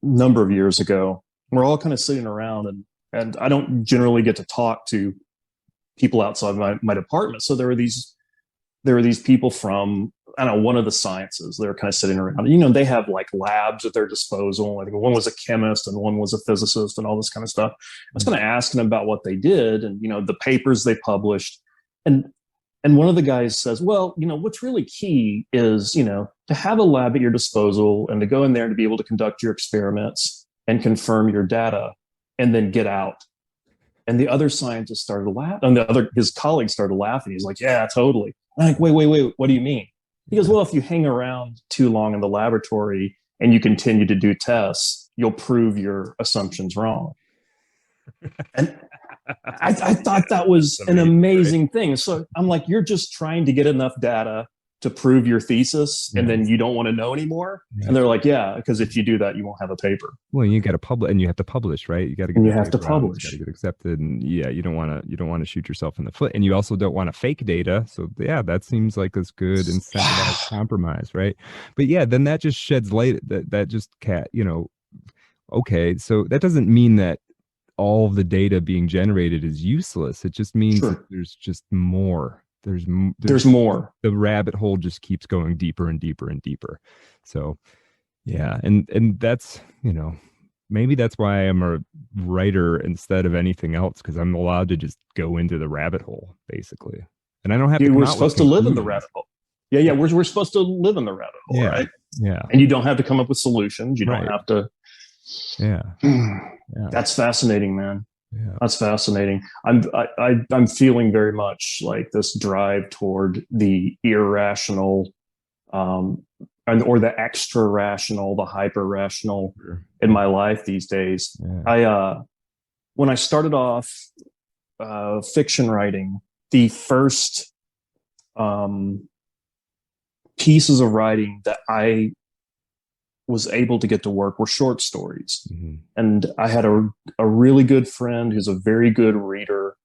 number of years ago. We're all kind of sitting around, and I don't generally get to talk to people outside my department. So there were these people from, I don't know, one of the sciences. They were kind of sitting around. They have like labs at their disposal. I think one was a chemist and one was a physicist and all this kind of stuff. I was kind of asking them about what they did and the papers they published. And one of the guys says, well, what's really key is, to have a lab at your disposal and to go in there and to be able to conduct your experiments and confirm your data and then get out. And the other scientist started laughing, and his colleagues started laughing. He's like, yeah, totally. I'm like, wait, what do you mean? He goes, well, if you hang around too long in the laboratory and you continue to do tests, you'll prove your assumptions wrong. And I thought that was an Amazing, right? amazing thing. So I'm like, you're just trying to get enough data to prove your thesis, and Yeah. then you don't want to know anymore. Yeah. And they're like, yeah, because if you do that, you won't have a paper. Well, you got to publish, and you have to publish, right? You got to get And you that have to paper out. It's got to publish. get accepted, and yeah, you don't want to shoot yourself in the foot, and you also don't want to fake data. So yeah, that seems like this good incentivized compromise, right? But yeah, then that just sheds light that just okay, so that doesn't mean that all of the data being generated is useless. It just means that Sure. there's just more. There's There's more. the rabbit hole just keeps going deeper and deeper and deeper. So yeah, and that's maybe that's why I'm a writer instead of anything else, because I'm allowed to just go into the rabbit hole basically, and I don't have to Dude, come we're out with supposed to live in the conclusions. rabbit hole. Yeah. We're supposed to live in the rabbit hole, Yeah, right? yeah, And you don't have to come up with solutions. You don't right. have to. Yeah, yeah, That's fascinating, man. yeah. That's fascinating. I'm feeling very much like this drive toward the irrational, um, or the extra rational, the hyper rational Sure. in my life these days. Yeah. When I started off fiction writing, the first pieces of writing that I was able to get to work were short stories. Mhm. And I had a really good friend who's a very good reader.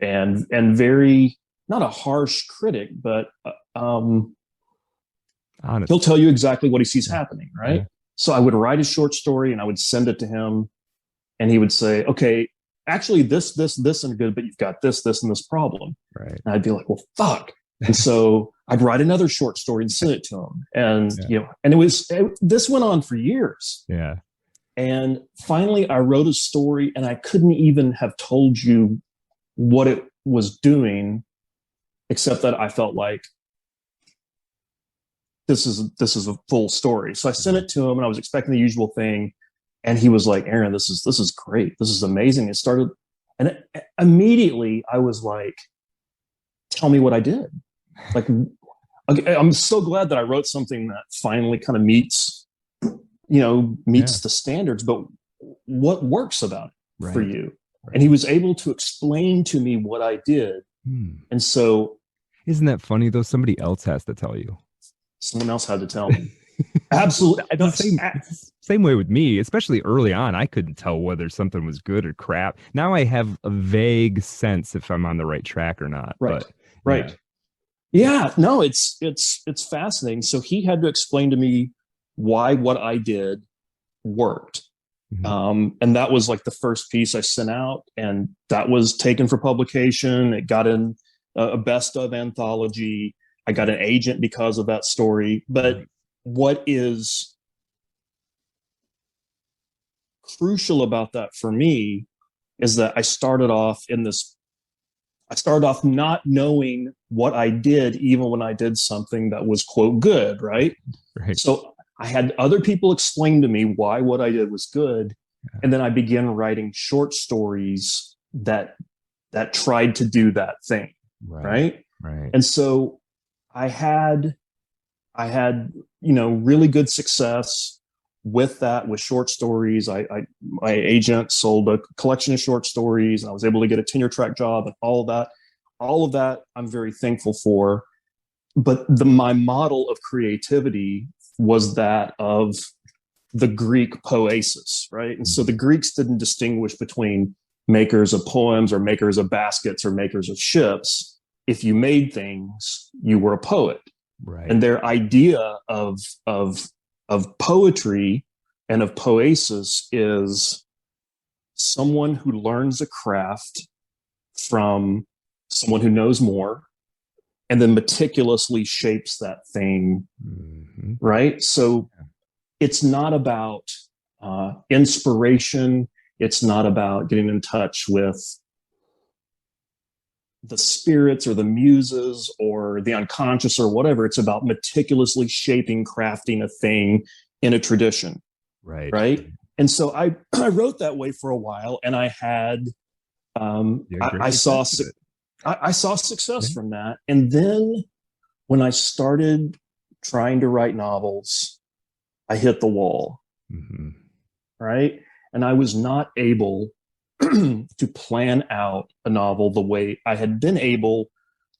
and very, not a harsh critic, but he'll Honest. tell you exactly what he sees Yeah. happening, right? Yeah. So I would write a short story and I would send it to him, and he would say, okay, actually this and good, but you've got this and this problem. Right. And I'd be like, well, fuck. And so I'd write another short story and send it to him. And, Yeah. and this went on for years. Yeah. And finally I wrote a story and I couldn't even have told you what it was doing, except that I felt like this is a full story. So I sent it to him and I was expecting the usual thing. And he was like, Aaron, this is great. This is amazing. It started, and immediately I was like, tell me what I did. Like, I'm so glad that I wrote something that finally kind of meets the standards, but what works about it for you? Right. And he was able to explain to me what I did. And so, isn't that funny though? Somebody else has to tell you. Someone else had to tell me. Absolutely. Same way with me, especially early on. I couldn't tell whether something was good or crap. Now I have a vague sense if I'm on the right track or not. Right. But, right. Yeah. No, it's fascinating. So he had to explain to me why what I did worked. Mm-hmm. And that was like the first piece I sent out, and that was taken for publication. It got in a best of anthology. I got an agent because of that story. But what is crucial about that for me is that I started off not knowing what I did, even when I did something that was, quote, good, right? So I had other people explain to me why what I did was good. Yeah. And then I began writing short stories that tried to do that thing. Right. And so I had really good success with that, with short stories. My agent sold a collection of short stories, and I was able to get a tenure track job and all of that I'm very thankful for. But my model of creativity was that of the Greek poesis, right? And so the Greeks didn't distinguish between makers of poems or makers of baskets or makers of ships. If you made things, you were a poet. Right. And their idea of poetry and of poesis is someone who learns a craft from someone who knows more, and then meticulously shapes that thing. Mm-hmm. Right. So it's not about inspiration. It's not about getting in touch with the spirits or the muses or the unconscious or whatever. It's about meticulously shaping, crafting a thing in a tradition. Right. And so I wrote that way for a while, and I had, I saw success from that. And then when I started trying to write novels, I hit the wall. Mm-hmm. Right. And I was not able to plan out a novel the way I had been able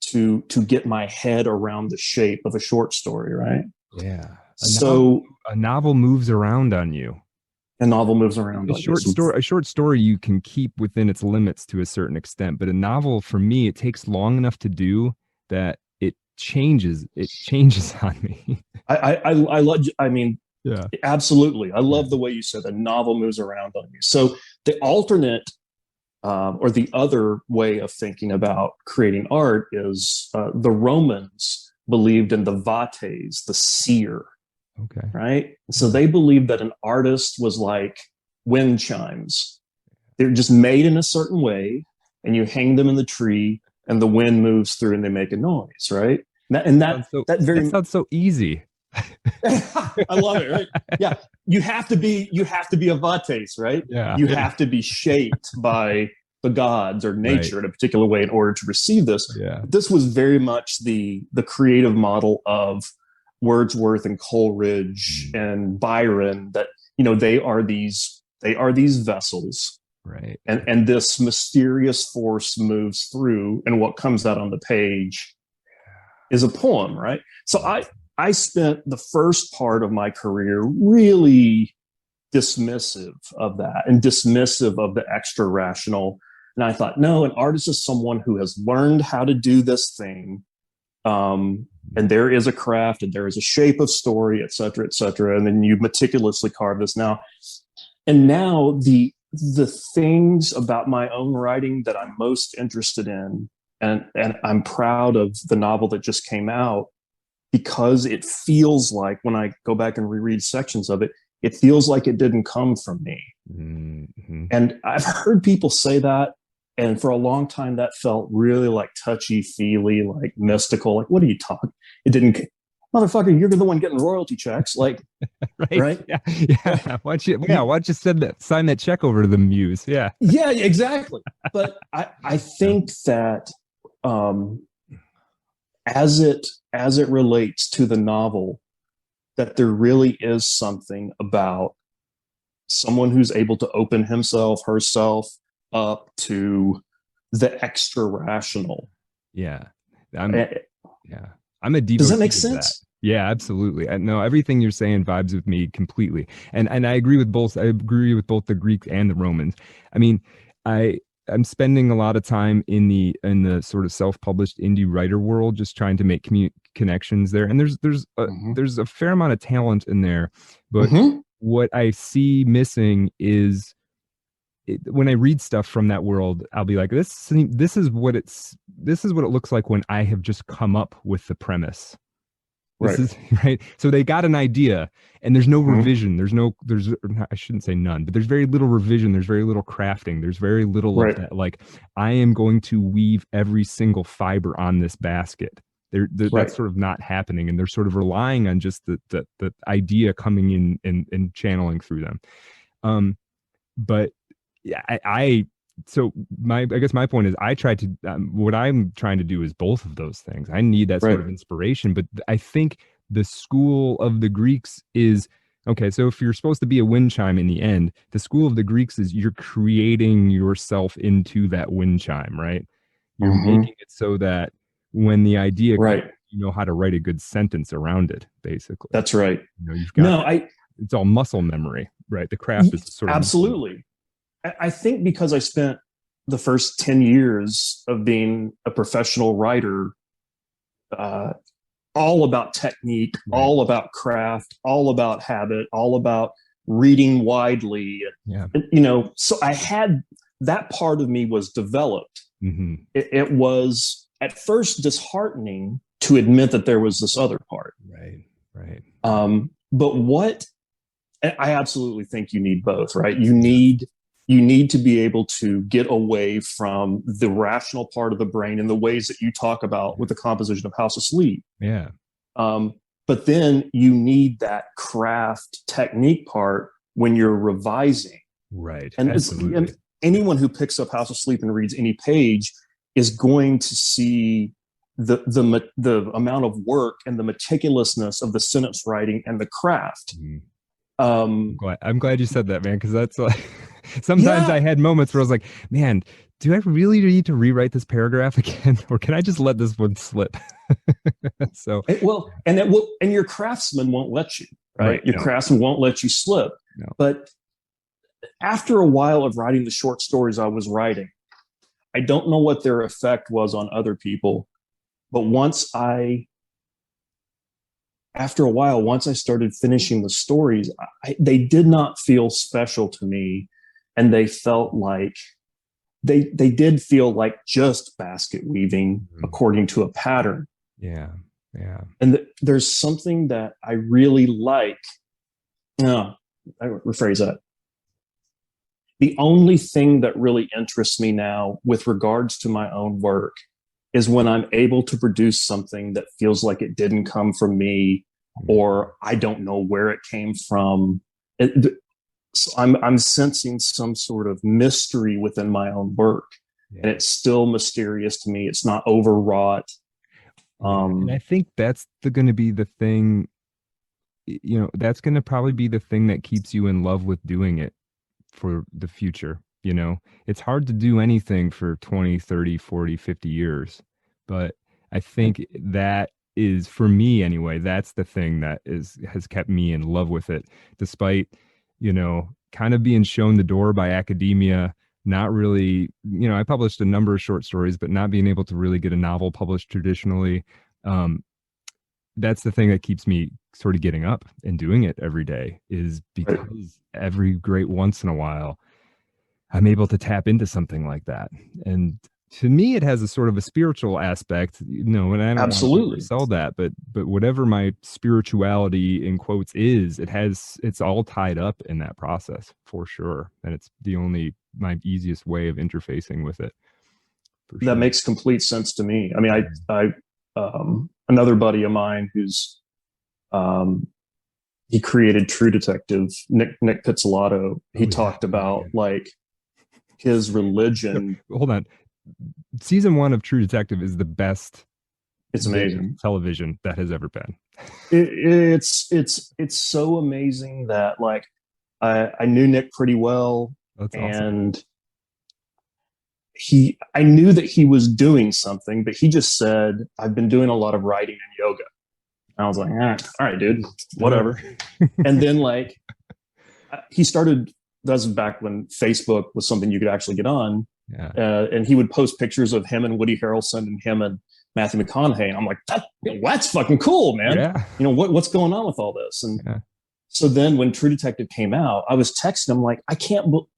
to get my head around the shape of a short story, right? Yeah. A novel moves around on you. A novel moves around. A short story you can keep within its limits to a certain extent, but a novel, for me, it takes long enough to do that it changes on me. Yeah, absolutely. I love the way you said a novel moves around on you. So the alternate or the other way of thinking about creating art is the Romans believed in the vates, the seer. Okay. Right. So they believed that an artist was like wind chimes. They're just made in a certain way, and you hang them in the tree, and the wind moves through, and they make a noise. Right. That sounds so easy. I love it, right? Yeah. You have to be a vates, right? Yeah. You have to be shaped by the gods or nature in a particular way in order to receive this. Yeah. This was very much the creative model of Wordsworth and Coleridge and Byron, that they are these vessels, right? And this mysterious force moves through, and what comes out on the page is a poem, right? So I spent the first part of my career really dismissive of that and dismissive of the extra rational. And I thought, no, an artist is someone who has learned how to do this thing. And there is a craft and there is a shape of story, et cetera, et cetera. And then you meticulously carve this now. And now the things about my own writing that I'm most interested in, and I'm proud of the novel that just came out, because it feels like, when I go back and reread sections of it, it feels like it didn't come from me. Mm-hmm. And I've heard people say that, and for a long time that felt really like touchy-feely, like mystical, like, what are you talking? It didn't, motherfucker, you're the one getting royalty checks, like, right? Yeah. Why don't you sign that check over to the muse? Yeah. Yeah, exactly. But I think that as it relates to the novel, that there really is something about someone who's able to open himself, herself up to the extra rational. Yeah. I'm a deep. Does that make sense? Yeah, absolutely. No, everything you're saying vibes with me completely. And I agree with both. I agree with both the Greek and the Romans. I mean, I'm spending a lot of time in the sort of self-published indie writer world, just trying to make connections there. And there's a fair amount of talent in there, but what I see missing is, when I read stuff from that world, I'll be like, this is what it looks like when I have just come up with the premise. This is right. So they got an idea, and there's no revision. There's I shouldn't say none, but there's very little revision. There's very little crafting. There's very little of that. Like, I am going to weave every single fiber on this basket. That's sort of not happening, and they're sort of relying on just the idea coming in and channeling through them. But yeah, I guess my point is, I try to what I'm trying to do is both of those things. I need that sort of inspiration, but I think the school of the Greeks is, okay, so if you're supposed to be a wind chime in the end, the school of the Greeks is you're creating yourself into that wind chime, right? You're making it so that when the idea comes, you know how to write a good sentence around it, basically. That's right. You know, you've got it's all muscle memory, right? The craft is sort of absolutely. I think because I spent the first 10 years of being a professional writer, all about technique, all about craft, all about habit, all about reading widely. Yeah. You know, so I had that part of me was developed. It was at first disheartening to admit that there was this other part. Right. But what I absolutely think you need both, right? You need to be able to get away from the rational part of the brain in the ways that you talk about with the composition of House of Sleep. Yeah. But then you need that craft technique part when you're revising. Right. And anyone who picks up House of Sleep and reads any page is going to see the amount of work and the meticulousness of the sentence writing and the craft. I'm glad you said that, man, because that's like, sometimes I had moments where I was like, man, do I really need to rewrite this paragraph again, or can I just let this one slip? So and your craftsman won't let you, right? Your craftsman won't let you slip. No. But after a while of writing the short stories I was writing, I don't know what their effect was on other people, but after a while, once I started finishing the stories, they did not feel special to me, and they felt like they did feel like just basket weaving according to a pattern. Yeah. And there's something that I really like. No, I rephrase that. The only thing that really interests me now with regards to my own work is when I'm able to produce something that feels like it didn't come from me, or I don't know where it came from. So I'm sensing some sort of mystery within my own work, and it's still mysterious to me. It's not overwrought. And I think that's going to be the thing, you know, that's going to probably be the thing that keeps you in love with doing it for the future. You know, it's hard to do anything for 20, 30, 40, 50 years. But I think that is, for me anyway, that's the thing that has kept me in love with it, despite, you know, kind of being shown the door by academia, not really, I published a number of short stories, but not being able to really get a novel published traditionally. That's the thing that keeps me sort of getting up and doing it every day, is because every great once in a while I'm able to tap into something like that. And to me, it has a sort of a spiritual aspect, and I don't Absolutely want to sell that, but whatever my spirituality in quotes is, it's all tied up in that process for sure. And it's my easiest way of interfacing with it. That makes complete sense to me. I mean, I another buddy of mine who's, he created True Detective, Nick Pizzolatto. He talked about like his religion. Hold on. Season 1 of True Detective is the best. It's amazing television that has ever been. It's so amazing that like I knew Nick pretty well. That's and awesome. I knew that he was doing something, but he just said, I've been doing a lot of writing and yoga. And I was like, all right, dude, whatever. And then like he started, that was back when Facebook was something you could actually get on. Yeah. And he would post pictures of him and Woody Harrelson and him and Matthew McConaughey. And I'm like, that's fucking cool, man. Yeah. What's going on with all this? And so then when True Detective came out, I was texting him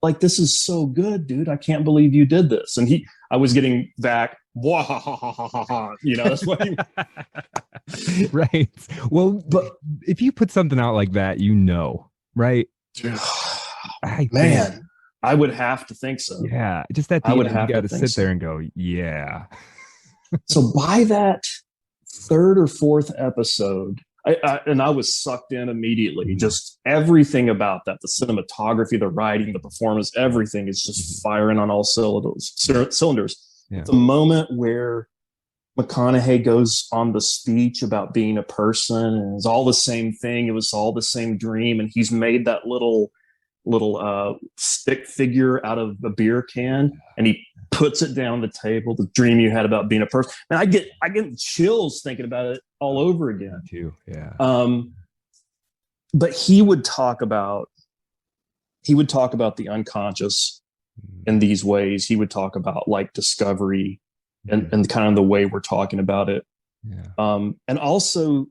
like, this is so good, dude. I can't believe you did this. And I was getting back, that's what he. Right. Well, but if you put something out like that, right? Man, I would have to think so. Yeah. Just that you got to sit there and go, yeah. So by that third or fourth episode, I was sucked in immediately. Just everything about that, the cinematography, the writing, the performance, everything is just firing on all cylinders. Yeah. The moment where McConaughey goes on the speech about being a person and it's all the same thing, it was all the same dream, and he's made that little stick figure out of a beer can and he puts it down on the table, the dream you had about being a person. And I get chills thinking about it all over again. Me too. Yeah. But he would talk about the unconscious in these ways. He would talk about like discovery and kind of the way we're talking about it. Yeah. And also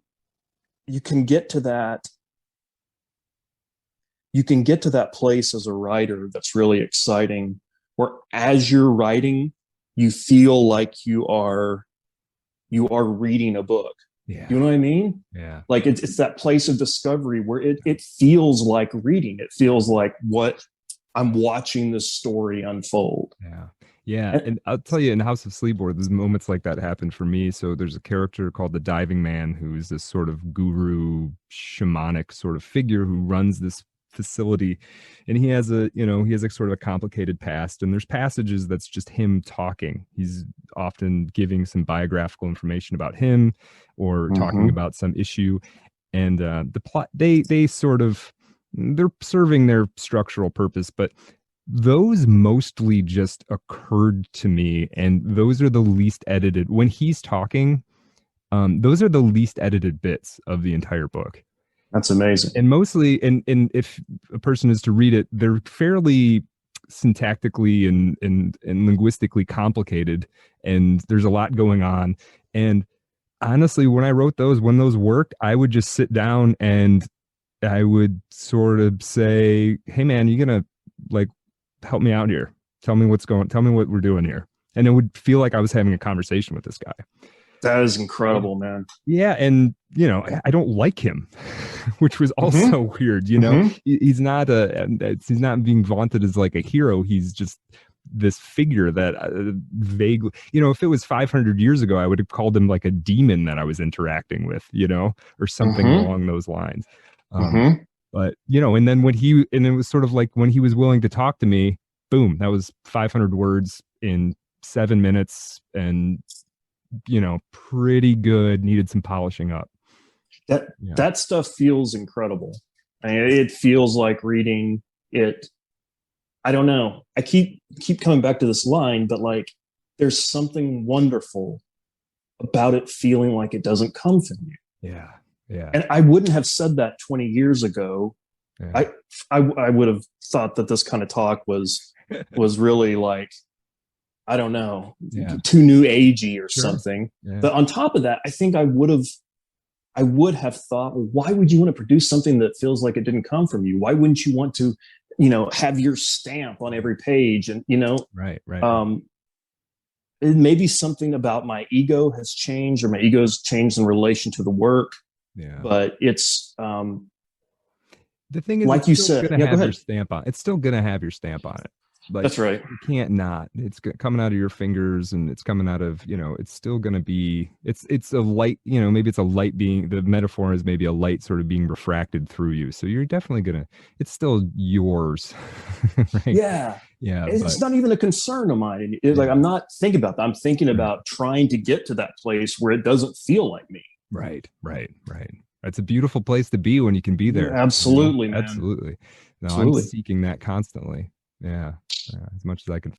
you can get to that place as a writer that's really exciting, where as you're writing, you feel like you are reading a book. Yeah. You know what I mean? Yeah. Like it's that place of discovery where it feels like reading. It feels like what I'm watching this story unfold. Yeah. Yeah. And I'll tell you, in House of Sleepore, there's moments like that happen for me. So there's a character called the Diving Man, who's this sort of guru, shamanic sort of figure who runs this facility, and he has a sort of a complicated past, and there's passages that's just him talking. He's often giving some biographical information about him or talking about some issue, and the plot, they sort of, they're serving their structural purpose, but those mostly just occurred to me, and those are the least edited. When he's talking, those are the least edited bits of the entire book. That's amazing. And mostly, and if a person is to read it, they're fairly syntactically and linguistically complicated, and there's a lot going on. And honestly, when those worked, I would just sit down and I would sort of say, hey man, you gonna like help me out here? Tell me what we're doing here. And it would feel like I was having a conversation with this guy. That is incredible, man. Yeah. And, I don't like him, which was also weird. He's not being vaunted as like a hero. He's just this figure that vaguely, if it was 500 years ago, I would have called him like a demon that I was interacting with, or something along those lines. But, and then and it was sort of like when he was willing to talk to me, boom, that was 500 words in 7 minutes, and pretty good, needed some polishing up. That stuff feels incredible. I mean, it feels like reading it. I don't know. I keep coming back to this line, but like there's something wonderful about it feeling like it doesn't come from you. Yeah. Yeah. And I wouldn't have said that 20 years ago. Yeah. I would have thought that this kind of talk was was really like, I don't know, Yeah. too new agey or Sure. something. Yeah. But on top of that, I think I would have thought, well, why would you want to produce something that feels like it didn't come from you? Why wouldn't you want to, have your stamp on every page? And, Right. it may be something about my ego has changed, or my ego's changed in relation to the work. Yeah. But it's, the thing is, like it's you still said, gonna yeah, go have your ahead. stamp on. It's still gonna have your stamp on it. Like, That's right. you can't not. It's coming out of your fingers, and it's coming out of, it's still gonna be. It's a light. Maybe it's a light being. The metaphor is maybe a light sort of being refracted through you. So you're definitely gonna. It's still yours, right? Yeah. Yeah, It's but not even a concern of mine. Like, yeah, I'm not thinking about that. I'm thinking right, about trying to get to that place where it doesn't feel like me. right. It's a beautiful place to be when you can be Yeah, there. absolutely, man. Absolutely. No, I'm Absolutely. seeking that constantly. Yeah, as much as I can